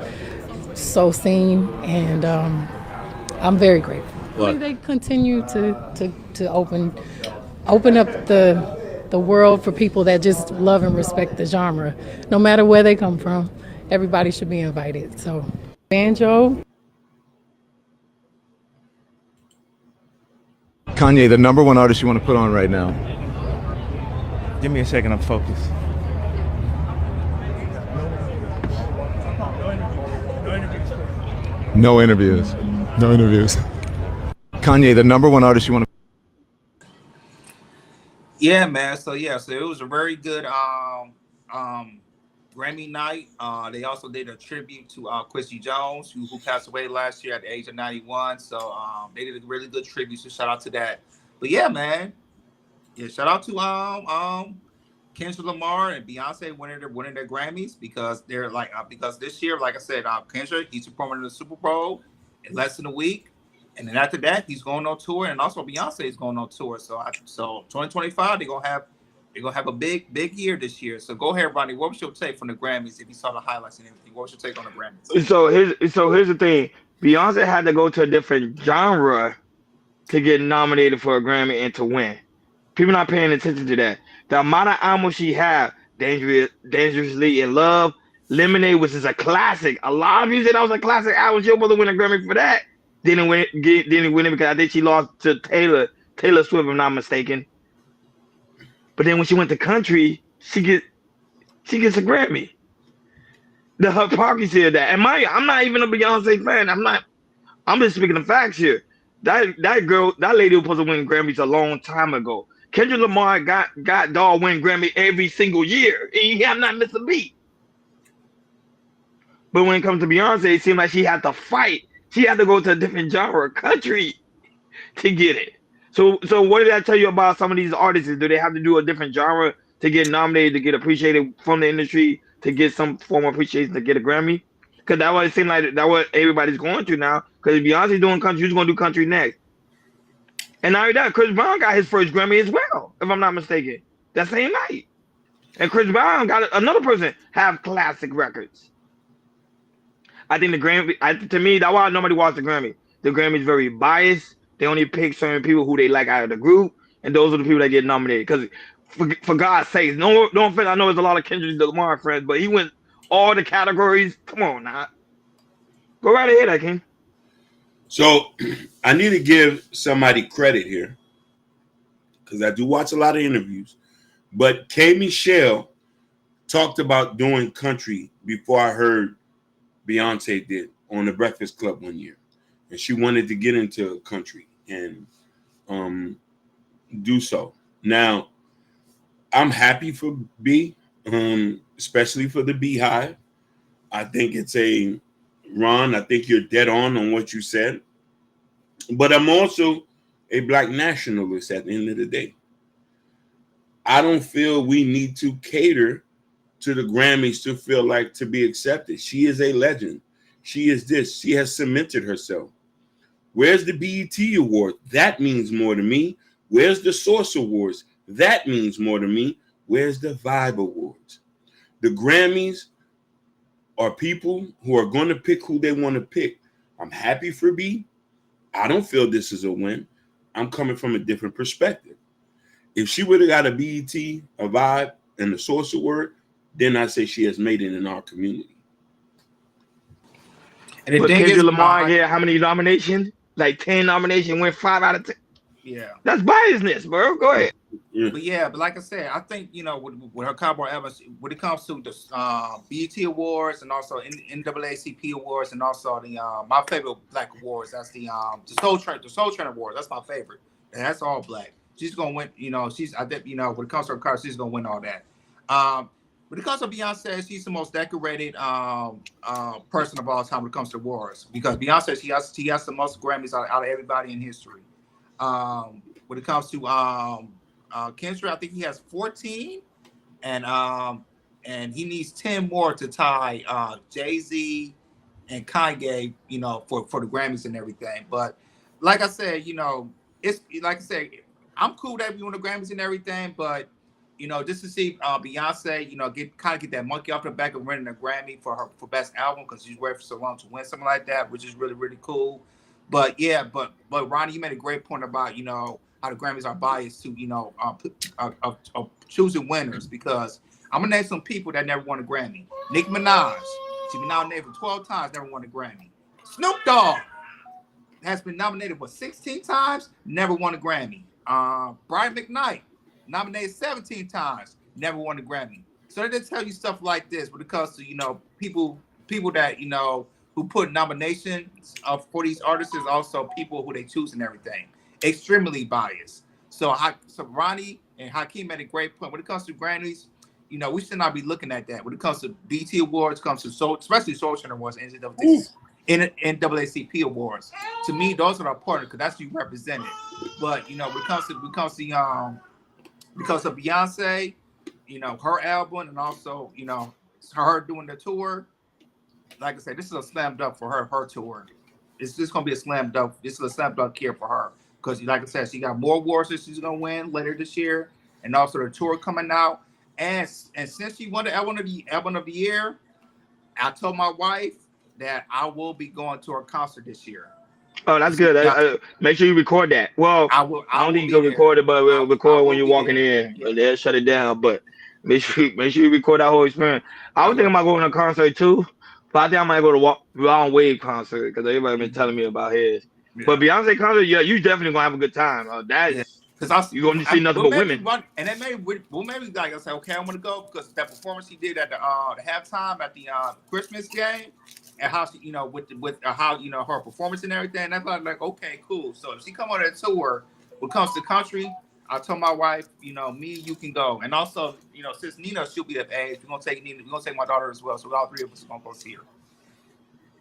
so seen, and I'm very grateful. They continue to open up the world for people that just love and respect the genre, no matter where they come from. Everybody should be invited. So, banjo. Kanye, the number one artist you want to put on right now? Give me a second, I'm focused. No interviews. No interviews. Kanye, the number one artist you want to... Yeah, man. So it was a very good Grammy night. They also did a tribute to Quincy Jones, who passed away last year at the age of 91. So they did a really good tribute. So shout out to that. But yeah, man. Yeah, shout out to Kendrick Lamar and Beyonce winning their Grammys, because they're like because this year, like I said, Kendrick, he's performing in the Super Bowl in less than a week. And then after that, he's going on tour, and also Beyonce is going on tour. So 2025, they're gonna have a big year this year. So go ahead, Ronnie. What was your take from the Grammys? If you saw the highlights and everything, what was your take on the Grammys? So here's the thing. Beyonce had to go to a different genre to get nominated for a Grammy and to win. People not paying attention to that. The amount of albums she had, Dangerously in Love, Lemonade, which is a classic. A lot of you said that was a classic album. She'll probably win a Grammy for that. Didn't win it because I think she lost to Taylor Swift, if I'm not mistaken. But then when she went to country, she gets a Grammy. The hypocrisy of that. And I'm not even a Beyonce fan. I'm just speaking the facts here. That lady was supposed to win Grammys a long time ago. Kendrick Lamar got dog win Grammy every single year. He have not missed a beat. But when it comes to Beyonce, it seemed like she had to fight. She had to go to a different genre, country, to get it. So what did that tell you about some of these artists? Do they have to do a different genre to get nominated, to get appreciated from the industry, to get some form of appreciation, to get a Grammy? Because that's what it seemed like that's what everybody's going through now. Because if Beyonce's doing country, who's going to do country next? And not only that, Chris Brown got his first Grammy as well, if I'm not mistaken, that same night. And Chris Brown got another person have classic records. I think the Grammy, to me, that's why nobody watched the Grammy. The Grammy is very biased. They only pick certain people who they like out of the group. and those are the people that get nominated. Because for God's sake, no offense, I know there's a lot of Kendrick Lamar friends, but he went all the categories. Come on now, go right ahead, Akeem. So I need to give somebody credit here because I do watch a lot of interviews. But K. Michelle talked about doing country before I heard Beyonce did on the Breakfast Club one year, and she wanted to get into country and do so. Now, I'm happy for B, especially for the Beehive. I think it's a Ron. I think you're dead on what you said, but I'm also a black nationalist at the end of the day. I don't feel we need to cater to the Grammys to feel like to be accepted. She is a legend. She is this. She has cemented herself. Where's the BET Award? That means more to me. Where's the Source Awards? That means more to me. Where's the Vibe Awards? The Grammys are people who are going to pick who they want to pick. I'm happy for B. I don't feel this is a win. I'm coming from a different perspective. If she would have got a BET, a Vibe, and the Source Award, then I say she has made it in our community. And the But thing Kendrick is, Lamar, how many nominations? Like 10 nominations, went 5 out of 10. Yeah, that's biasness, bro. Go ahead. But like I said, I think with her Cowboy Evans, when it comes to the BET Awards and also NAACP Awards and also the my favorite black awards, that's the Soul Train Awards. That's my favorite, and that's all black. She's gonna win. I think when it comes to her car, she's gonna win all that. When it comes to Beyonce, she's the most decorated person of all time when it comes to awards because Beyonce, she has the most Grammys out of everybody in history. When it comes to Kendrick, I think he has 14, and he needs 10 more to tie Jay-Z and Kanye, for the Grammys and everything. But like I said, it's like I said, I'm cool that we won the Grammys and everything, but just to see Beyonce, get that monkey off the back of winning a Grammy for best album because she's waited for so long to win something like that, which is really, really cool. But yeah, but Ronnie, you made a great point about how the Grammys are biased to choosing winners because I'm gonna name some people that never won a Grammy. Nicki Minaj, she's been nominated for 12 times, never won a Grammy. Snoop Dogg has been nominated for 16 times, never won a Grammy. Brian McKnight, nominated 17 times, never won a Grammy. So they just tell you stuff like this when it comes to people that who put nominations for these artists is also people who they choose and everything. Extremely biased. So Ronnie and Hakeem made a great point. When it comes to Grammys, we should not be looking at that. When it comes to BT Awards, comes to especially Soul Train Awards, NAACP Awards. To me, those are our partners because that's who you represented. But when it comes to because of Beyonce, her album and also her doing the tour. Like I said, this is a slam dunk for her tour. It's just gonna be a slam dunk. This is a slam dunk here for her because, like I said, she got more awards that she's gonna win later this year, and also the tour coming out. And since she won the album of the year, I told my wife that I will be going to her concert this year. Oh, that's good. Make sure you record that. Well, I don't think you can record it, but we'll record when you're walking in. Yeah. They'll shut it down, but make sure you record that whole experience. I was thinking about going to a concert too. But I think I might go to Ron Wave concert because everybody been telling me about his. Yeah. But Beyonce concert, yeah, you definitely gonna have a good time. Because you're gonna see nothing but women. And then maybe like I say, okay, I'm gonna go because that performance he did at the halftime at the Christmas game, and how she, with how her performance and everything. That's like okay, cool. So if she come on that tour, when it comes to country, I told my wife, me and you can go. And also, since Nina, she'll be of age, we're gonna take Nina, we're gonna take my daughter as well. So all three of us are gonna go see her.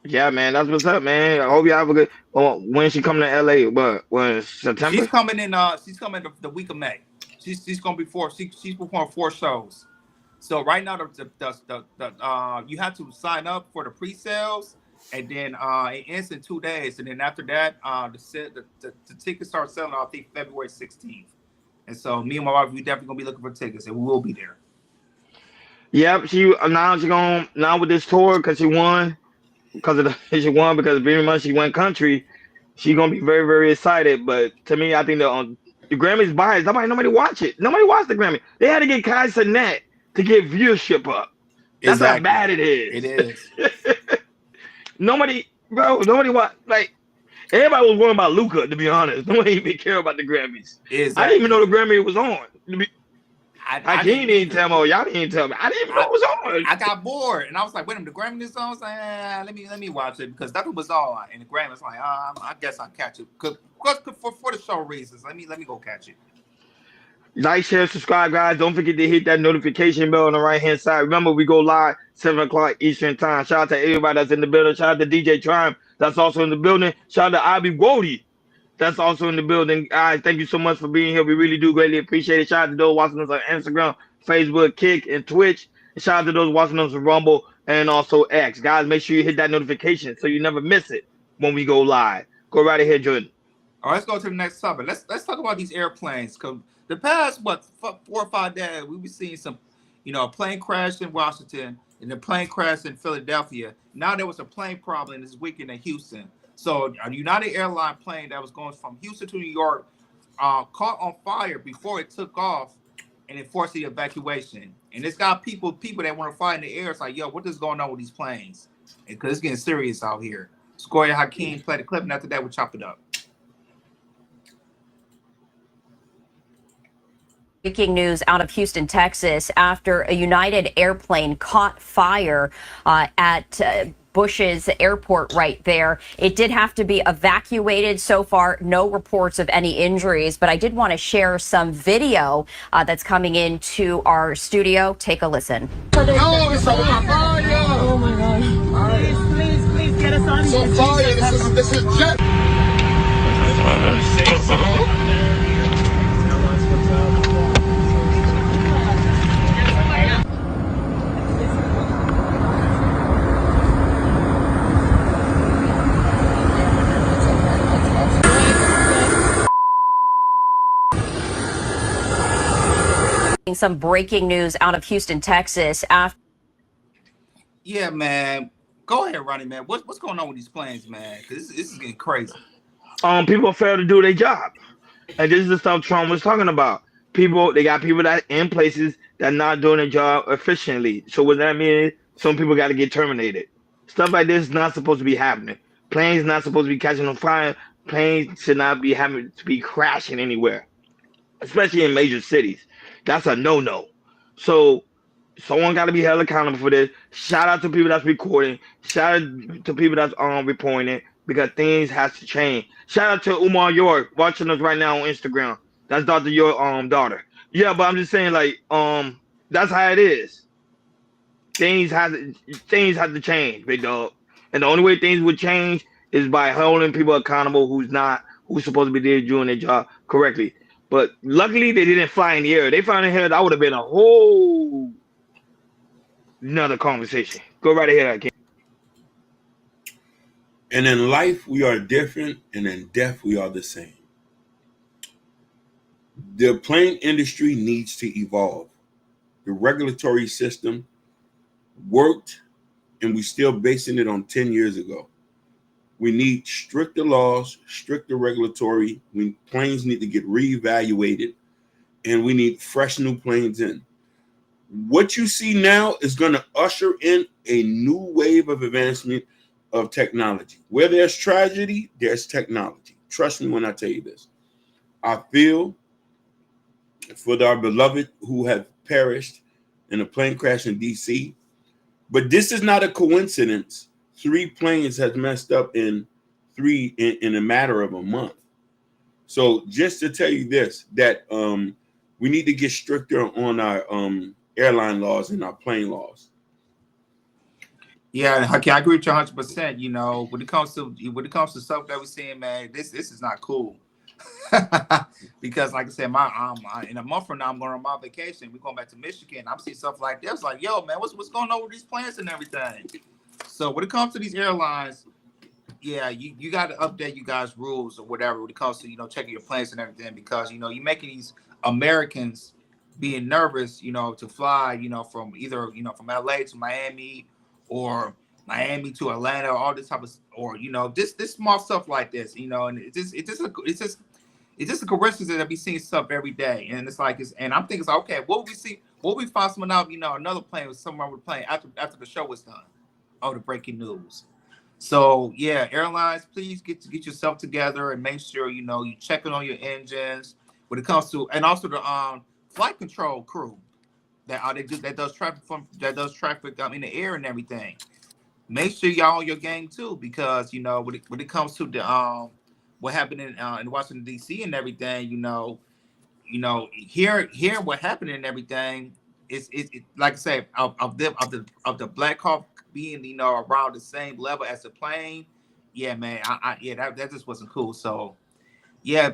Yeah, man, that's what's up, man. I hope you have a good when she coming to LA, but when September? She's coming the week of May. She's gonna be she's performing 4 shows. So right now the you have to sign up for the pre-sales and then it ends in 2 days. And then after that, the tickets start selling, I think February 16th. And so me and my wife, we definitely gonna be looking for tickets, and we will be there. Yep, she now with this tour because she won because very much she went country. She gonna be very, very excited. But to me, I think The Grammys biased. Nobody watch it. Nobody watched the Grammy. They had to get Kai Cenat to get viewership up. That's how Exactly. bad it is. It is. Nobody, bro. Nobody watch. Like everybody was worried about Luca. To be honest, nobody even care about the Grammys. Exactly. I didn't even know the Grammy was on. I didn't tell me. Y'all didn't tell me. I didn't even know it was on. I got bored and I was like, wait a minute, the Grammy is on. I was like, let me watch it because that was on. And the Grammy was like, I guess I'll catch it for the show reasons. Let me go catch it. Like, share, subscribe, guys. Don't forget to hit that notification bell on the right hand side. Remember, we go live 7 o'clock Eastern time. Shout out to everybody that's in the building. Shout out to DJ Triumph that's also in the building. Shout out to Ivy Wody that's also in the building. Guys, thank you so much for being here. We really do greatly appreciate it. Shout out to those watching us on Instagram, Facebook, Kick, and Twitch. And shout out to those watching us on Rumble and also X. Guys, make sure you hit that notification so you never miss it when we go live. Go right ahead, Jordan. All right, let's go to the next topic. Let's talk about these airplanes. Cause the past 4 or 5 days, we were seeing some, a plane crash in Washington and a plane crash in Philadelphia. Now there was a plane problem this weekend in Houston. So a United Airline plane that was going from Houston to New York caught on fire before it took off, and it forced the evacuation. And it's got people that want to fly in the air. It's like, yo, what is going on with these planes? Because it's getting serious out here. So go ahead, Hakeem, play the clip, and after that, we'll chop it up. Breaking news out of Houston, Texas, after a United airplane caught fire at Bush's airport right there. It did have to be evacuated. So far, no reports of any injuries, but I did want to share some video that's coming into our studio. Take a listen. No, it's on fire! Oh my God. Please get us on here. It's on fire. This is jet. Some breaking news out of Houston, Texas. Yeah, man. Go ahead, Ronnie, man. What's going on with these planes, man? Because this is getting crazy. People fail to do their job. And this is the stuff Trump was talking about. They got people that in places that not doing their job efficiently. So what that means, some people got to get terminated. Stuff like this is not supposed to be happening. Planes not supposed to be catching on fire. Planes should not be having to be crashing anywhere, especially in major cities. That's a no-no. So someone got to be held accountable for this. Shout out to people that's recording. Shout out to people that's reporting it, because things has to change. Shout out to Umar York watching us right now on Instagram. That's Dr. York daughter. Yeah, but I'm just saying, like, that's how it is. Things have to change, big dog. And the only way things would change is by holding people accountable who's supposed to be there doing their job correctly. But luckily, they didn't fly in the air. They fly in the air, that would have been a whole another conversation. Go right ahead, I can. And in life, we are different, and in death, we are the same. The plane industry needs to evolve. The regulatory system worked, and we're still basing it on 10 years ago. We need stricter laws, stricter regulatory. Planes need to get reevaluated, and we need fresh new planes in. What you see now is going to usher in a new wave of advancement of technology. Where there's tragedy, there's technology. Trust me when I tell you this. I feel for our beloved who have perished in a plane crash in D.C., but this is not a coincidence. 3 planes has messed up in a matter of a month. So just to tell you this, that we need to get stricter on our airline laws and our plane laws. Yeah, I agree with you 100%. When it comes to stuff that we're seeing, man, this is not cool. Because like I said, in a month from now, I'm going on my vacation. We're going back to Michigan. I'm seeing stuff like this. Like, yo, man, what's going on with these planes and everything? So when it comes to these airlines, yeah, you got to update you guys' rules or whatever when it comes to, checking your planes and everything, because, you're making these Americans being nervous, to fly, from either, from LA to Miami or Miami to Atlanta, or all this type of, or, this small stuff like this, and it's it's just a coincidence that we seeing stuff every day, and it's like and I'm thinking, okay, what would we see? What would we find someone out? Another plane was someone was playing after the show was done. Oh, the breaking news. So yeah, airlines, please get yourself together and make sure you checking on your engines when it comes to, and also the flight control crew that does traffic in the air and everything. Make sure y'all on your game too, because when it comes to the what happened in Washington D.C. and everything, hearing what happened and everything, it's like I say, of the Black Hawk being around the same level as the plane. Yeah, man, that just wasn't cool. So yeah,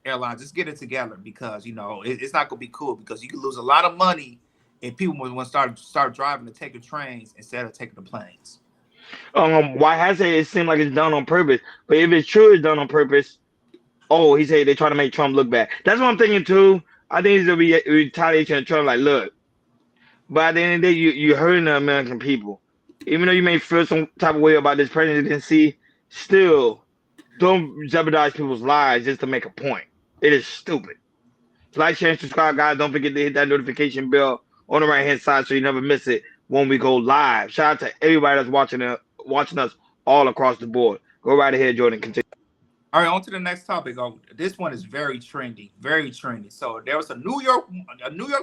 airlines, just get it together, because it's not gonna be cool, because you can lose a lot of money if people want to start driving to take the trains instead of taking the planes. Why has it seemed like it's done on purpose? But if it's true, it's done on purpose. Oh, he said they're trying to make Trump look bad. That's what I'm thinking too. I think it's a retaliation of Trump. Like, look, but at the end of the day, you're hurting the American people. Even though you may feel some type of way about this presidency, still don't jeopardize people's lives just to make a point. It is stupid. Like, share, and subscribe, guys. Don't forget to hit that notification bell on the right hand side so you never miss it when we go live. Shout out to everybody that's watching us all across the board. Go right ahead, Jordan. Continue. All right, on to the next topic. This one is very trendy, very trendy. So there was a New York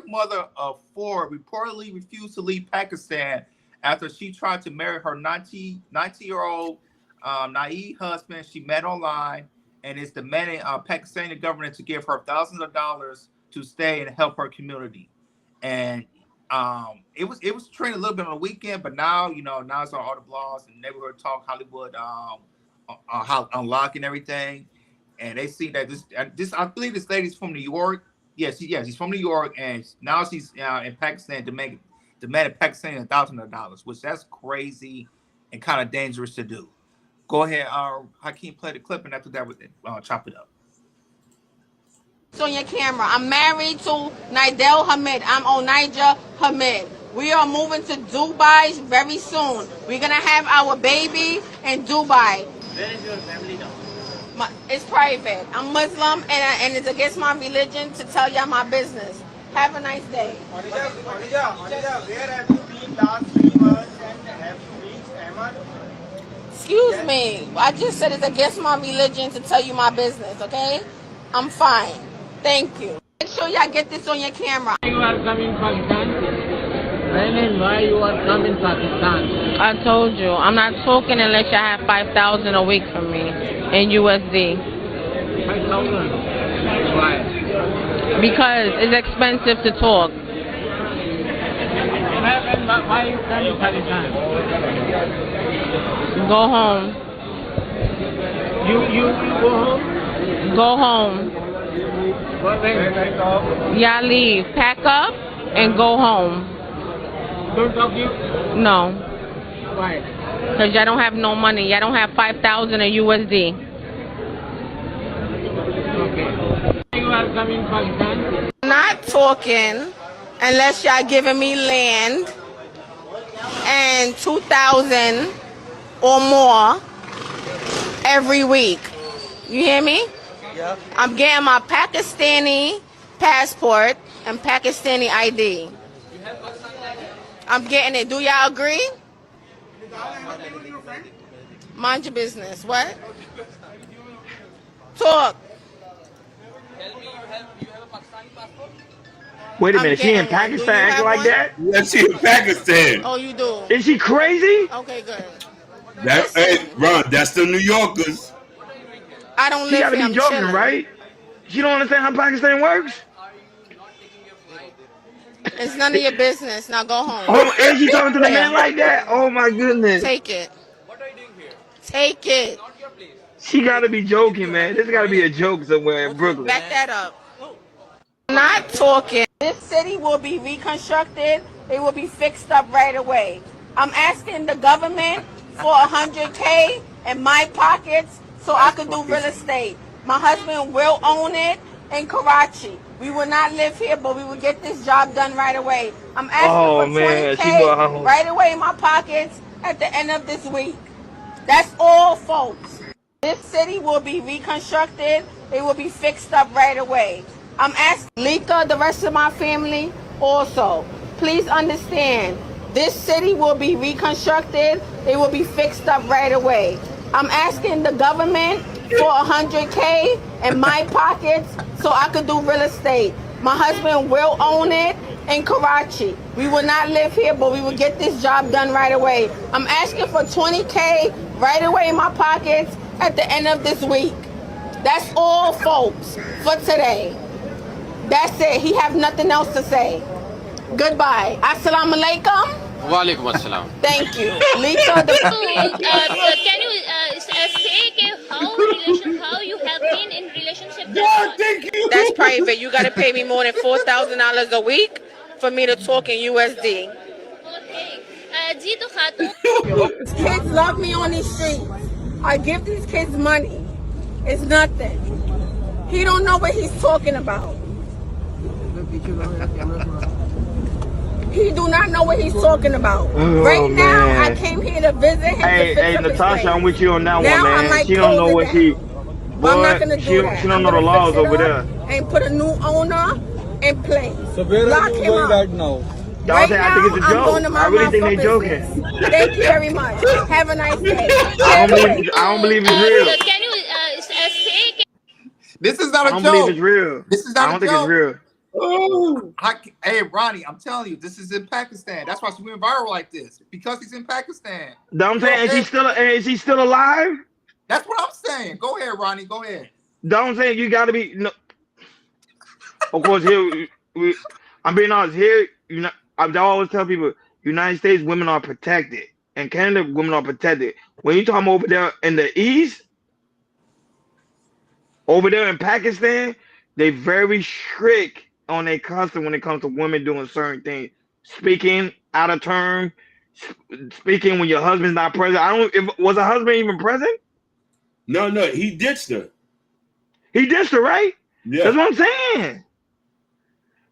mother of 4 reportedly refused to leave Pakistan after she tried to marry her 90-year-old naive husband she met online, and is demanding Pakistani government to give her thousands of dollars to stay and help her community. And it was trending a little bit on the weekend, but now now it's on all the blogs and Neighborhood Talk, Hollywood, how unlocking everything, and they see that this I believe this lady's from New York. Yes, she's from New York, and now she's in Pakistan demanded Pakistani $1,000, which that's crazy and kind of dangerous to do. Go ahead, Hakeem, play the clip, and after that, we chop it up. It's on your camera. I'm married to Nidel Hamid. I'm Onaija Hamid. We are moving to Dubai very soon. We're gonna have our baby in Dubai. Where is your family now? It's private. I'm Muslim, and it's against my religion to tell y'all my business. Have a nice day. Onaija, where have you been last 3 months, and have you reached Ahmad? Excuse me. I just said it's against my religion to tell you my business, okay? I'm fine. Thank you. Make sure y'all get this on your camera. You are coming Pakistan? Why you are coming Pakistan? I told you, I'm not talking unless y'all have 5,000 a week from me in USD. 5,000? Why? Because it's expensive to talk. Why you coming Pakistan? Go home. You go home? Go home. Y'all leave. Pack up and go home. Don't talk you? No. Why? Because y'all don't have no money. Y'all don't have 5,000 in USD. Okay. You are coming Pakistan? Not talking unless y'all giving me land and 2,000 or more every week. You hear me? Yeah. I'm getting my Pakistani passport and Pakistani ID. I'm getting it. Do y'all agree? Mind your business. What? Talk. Wait a minute, she in Pakistan acting like that? Yeah, she in Pakistan. Oh, you do? Is she crazy? Okay, good. Hey, Ron, that's the New Yorkers. I don't She live gotta here. be I'm joking, chilling. right? She don't understand how Pakistan works? It's none of your business. Now go home. Oh, and she talking to the Yeah. man like that? Oh my goodness. Take it. Take it. She gotta be joking, man. This gotta be a joke somewhere in Brooklyn. Back that up. Not talking. This city will be reconstructed. It will be fixed up right away. I'm asking the government for $100K in my pockets so I can do real estate. My husband will own it in Karachi. We will not live here, but we will get this job done right away. I'm asking for $20K right away in my pockets at the end of this week. That's all, folks. This city will be reconstructed. It will be fixed up right away. I'm asking Lika, the rest of my family, also, please understand, this city will be reconstructed. It will be fixed up right away. I'm asking the government for $100K in my pockets so I could do real estate. My husband will own it in Karachi. We will not live here, but we will get this job done right away. I'm asking for $20K right away in my pockets at the end of this week. That's all, folks, for today. That's it. He have nothing else to say. Goodbye. Assalamu alaikum. Walaikum assalam. Thank you. Lisa, the... Can you say how you have been in relationship? That's private. You got to pay me more than $4,000 a week for me to talk in USD. These kids love me on these streets. I give these kids money. It's nothing. He don't know what he's talking about. He do not know what he's talking about. Right now, man. I came here to visit him. Hey, Natasha, I'm with you on that Now one, I man. might She don't know close what it she. I'm Boy, not gonna do that. she don't know the laws over there. And put a new owner in place. So where Lock are you him going up. right now? Right I now, think it's a I'm joke. going to I really think they joking. business. Thank you very much. Have a nice day. I don't believe it's real. Can you say? This is not I a don't joke. believe it's real. This is I not don't a think joke. it's real. Oh, hey Ronnie, I'm telling you, this is in Pakistan. That's why she went viral like this, because he's in Pakistan. I'm saying, is he still alive? That's what I'm saying. Go ahead, Ronnie. Go ahead. Don't say you got to be. No. Of course, here I'm being honest. Here, I always tell people, United States women are protected, and Canada women are protected. When you talking over there in the East, over there in Pakistan, they very strict on their custom when it comes to women doing certain things, speaking out of turn, speaking when your husband's not present. Was her husband even present? No, he ditched her. He ditched her, right? Yeah. That's what I'm saying.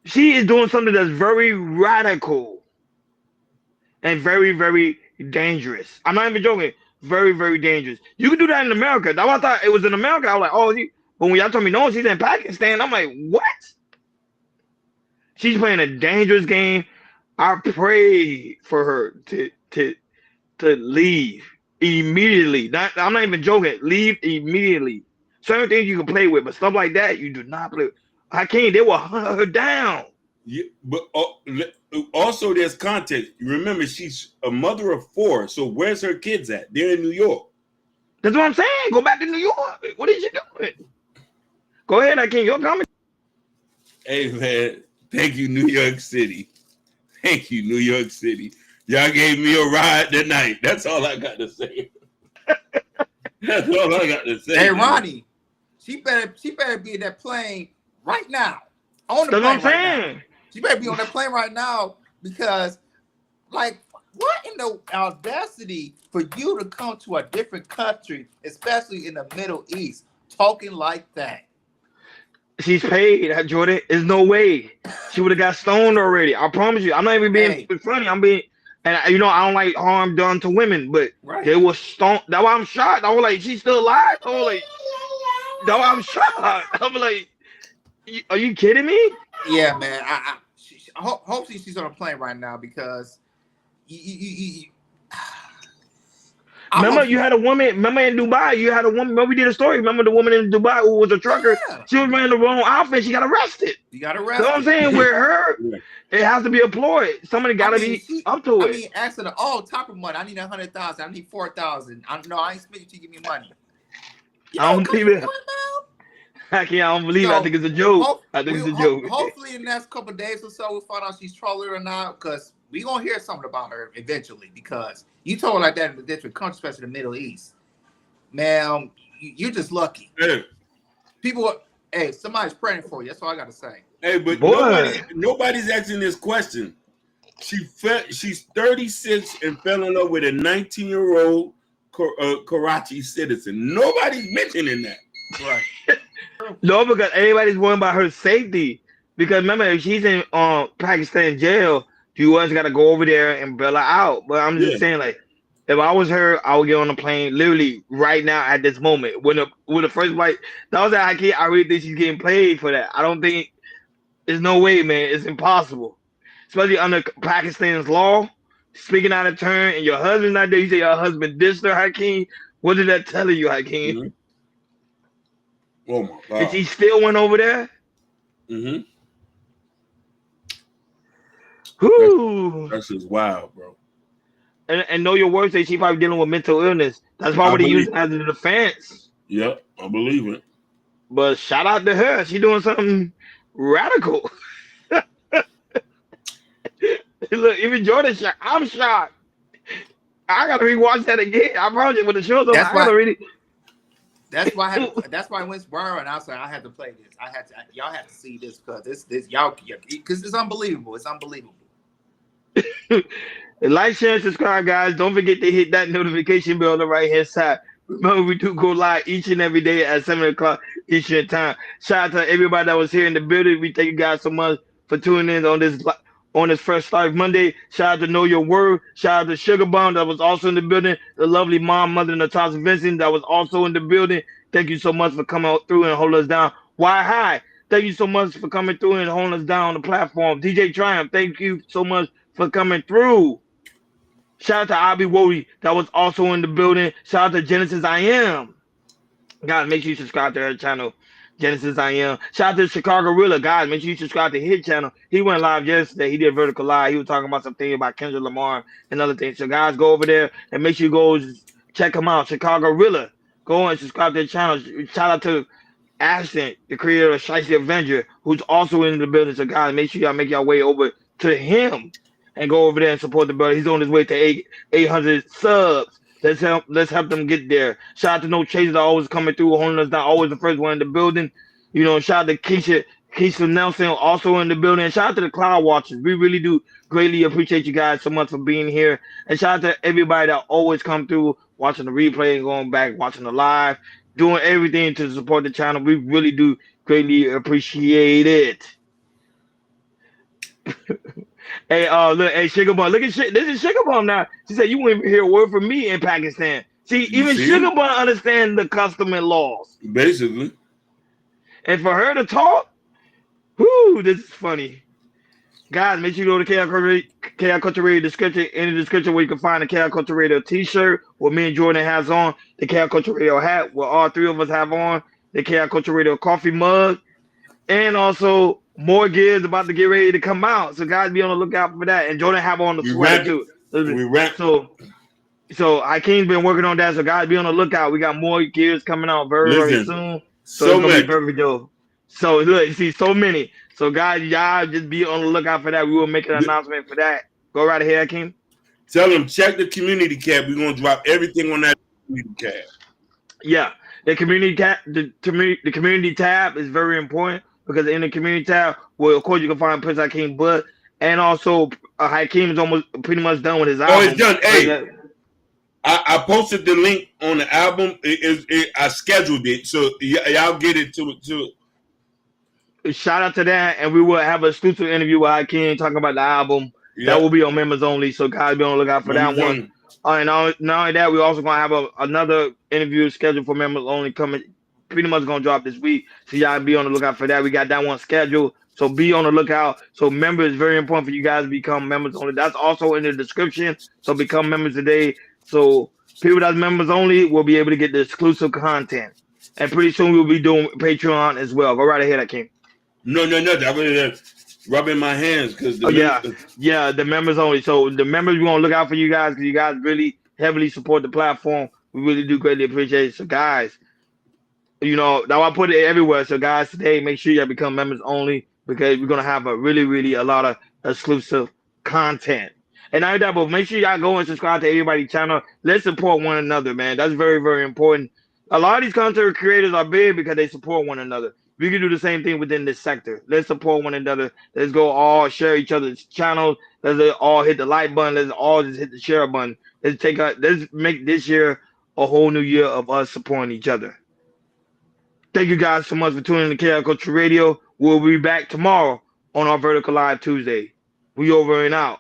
She is doing something that's very radical and very, very dangerous. I'm not even joking. Very, very dangerous. You can do that in America. That's why I thought it was in America. I was like, oh, but when y'all told me no, she's in Pakistan, I'm like, what? She's playing a dangerous game. I pray for her to leave immediately. I'm not even joking. Leave immediately. Certain things you can play with, but stuff like that you do not play with. Hakeem, they will hunt her down. Yeah, but also there's context. Remember, she's a mother of 4. So where's her kids at? They're in New York. That's what I'm saying. Go back to New York. What is she doing? Go ahead, Hakeem. You're coming. Hey, man. Thank you, New York City. Thank you, New York City. Y'all gave me a ride tonight. That's all I got to say. That's all I got to say. Hey, Ronnie, she better be in that plane right now. On the plane right now. She better be on that plane right now, because, like, what in the audacity for you to come to a different country, especially in the Middle East, talking like that? She's paid, Jordan. There's no way she would have got stoned already. I promise you. I'm not even being funny. I'm being, and I don't like harm done to women, but they were stoned. That's why I'm shocked. I was like, she's still alive. I was like, that's why I'm shocked. I'm like, are you kidding me? Yeah, man. Hopefully she's on a plane right now, because remember, you had a woman. Remember in Dubai, you had a woman. Remember we did a story. Remember the woman in Dubai who was a trucker? Yeah. She was wearing the wrong outfit. She got arrested. You got arrested. So I'm saying, with her, it has to be employed. Somebody got to be up to it. I mean, asking her, top of money. I need 100,000. I need 4,000. I ain't speaking to you. Give me money. I don't believe it. I don't believe it. I think it's a joke. I think it's a joke. Hopefully, in the next couple of days or so, we'll find out she's trolling or not, because we're going to hear something about her eventually, because you told her like that in the different countries, especially the Middle East. Man, you're just lucky. Hey. Somebody's praying for you. That's all I got to say. Hey, but nobody's asking this question. She's 36 and fell in love with a 19-year-old Karachi citizen. Nobody's mentioning that. Right. No, because everybody's worrying about her safety. Because remember, if she's in Pakistan jail, you always got to go over there and bail her out. But I'm just saying, like, If I was her, I would get on the plane literally right now at this moment. When the first flight, that was at I really think she's getting paid for that. I don't think there's no way, man. It's impossible, especially under Pakistan's law. Speaking out of turn, and your husband's not there. You say your husband dissed her, Hakeem. What did that tell you, Hakeem? Mm-hmm. Oh my God! And she still went over there. Mm-hmm. Whoo! That's just wild, bro. And know your words. Say she probably dealing with mental illness. That's probably they use as a defense. Yep, I believe it. But shout out to her. She doing something radical. Look, even Jordan shot. I'm shocked. I gotta rewatch that again. I promise you when the show's over, I gotta read it. That's why I went viral, and I said I had to play this. Y'all have to see this because this y'all because it's unbelievable. It's unbelievable. Like, share, and subscribe, guys. Don't forget to hit that notification bell on the right hand side. Remember, we do go live each and every day at 7 o'clock Eastern time. Shout out to everybody that was here in the building. We thank you guys so much for tuning in on this Fresh Life Monday. Shout out to Know Your Word. Shout out to Sugar Bomb that was also in the building. The lovely mom, mother, Natasha Vincent that was also in the building. Thank you so much for coming through and holding us down. Why Hi? Thank you so much for coming through and holding us down on the platform. DJ Triumph, thank you so much for coming through. Shout out to Abby Wody that was also in the building. Shout out to Genesis I Am. Guys, make sure you subscribe to her channel, Genesis I Am. Shout out to Chicago Gorilla. Guys, make sure you subscribe to his channel. He went live yesterday. He did Vertical Live. He was talking about something about Kendrick Lamar and other things. So guys, go over there and make sure you go check him out. Chicago Gorilla. Go and subscribe to the channel. Shout out to Ashton, the creator of Shiesty Avenger, who's also in the building. So guys, make sure y'all make your way over to him and go over there and support the brother. He's on his way to 800 subs. Let's help them get there. Shout out to No Chasers always coming through, holding us down, always the first one in the building. You know, shout out to Keisha Nelson also in the building. And shout out to the Cloud Watchers. We really do greatly appreciate you guys so much for being here. And shout out to everybody that always come through, watching the replay and going back, watching the live, doing everything to support the channel. We really do greatly appreciate it. Hey, look, hey, Sugar Bun, look at this is Sugar Bun now. She said you wouldn't even hear a word from me in Pakistan. See, even Sugar Bun understands the custom and laws. Basically. And for her to talk, whoo, this is funny. Guys, make sure you go to KI Culture Radio description, in the description where you can find the KI Culture Radio t-shirt, what me and Jordan has on, the KI Culture Radio hat, what all three of us have on, the KI Culture Radio coffee mug, and also more gears about to get ready to come out. So guys, be on the lookout for that. And Jordan have on the sweater too. So Hakeem's been working on that. So guys, be on the lookout. We got more gears coming out very soon. So it's gonna be perfect, though. So look, you see so many. So guys, y'all just be on the lookout for that. We will make an announcement for that. Go right ahead, Hakeem. Tell them check the community tab. We're gonna drop everything on that community tab. Yeah, the community tab. The community tab is very important. Because in the community tab, well, of course, you can find Prince Hakeem, but and also Hakeem is almost pretty much done with his album. Oh, it's done. Hey, I posted the link on the album. I scheduled it, so y'all get it to. Shout out to that, and we will have an exclusive interview with Hakeem talking about the album. Yep. That will be on members only, so guys, be on the lookout for that one. And not only that, we're also gonna have another interview scheduled for members only coming. Pretty much gonna drop this week, so y'all be on the lookout for that. We got that one scheduled, so be on the lookout. So members, very important for you guys to become members only. That's also in the description, so become members today. So people that's members only will be able to get the exclusive content, and pretty soon we'll be doing Patreon as well. Go right ahead, Hakeem. No, that was rubbing my hands because the members only. So the members, we're gonna look out for you guys because you guys really heavily support the platform. We really do greatly appreciate it. So guys, you know, now I put it everywhere. So guys, today make sure you become members only because we're gonna have a lot of exclusive content. And not that, but make sure y'all go and subscribe to everybody's channel. Let's support one another, man. That's very, very important. A lot of these content creators are big because they support one another. We can do the same thing within this sector. Let's support one another. Let's go all share each other's channels. Let's all hit the like button. Let's all just hit the share button. Let's make this year a whole new year of us supporting each other. Thank you guys so much for tuning in to KI Culture Radio. We'll be back tomorrow on our Vertical Live Tuesday. We over and out.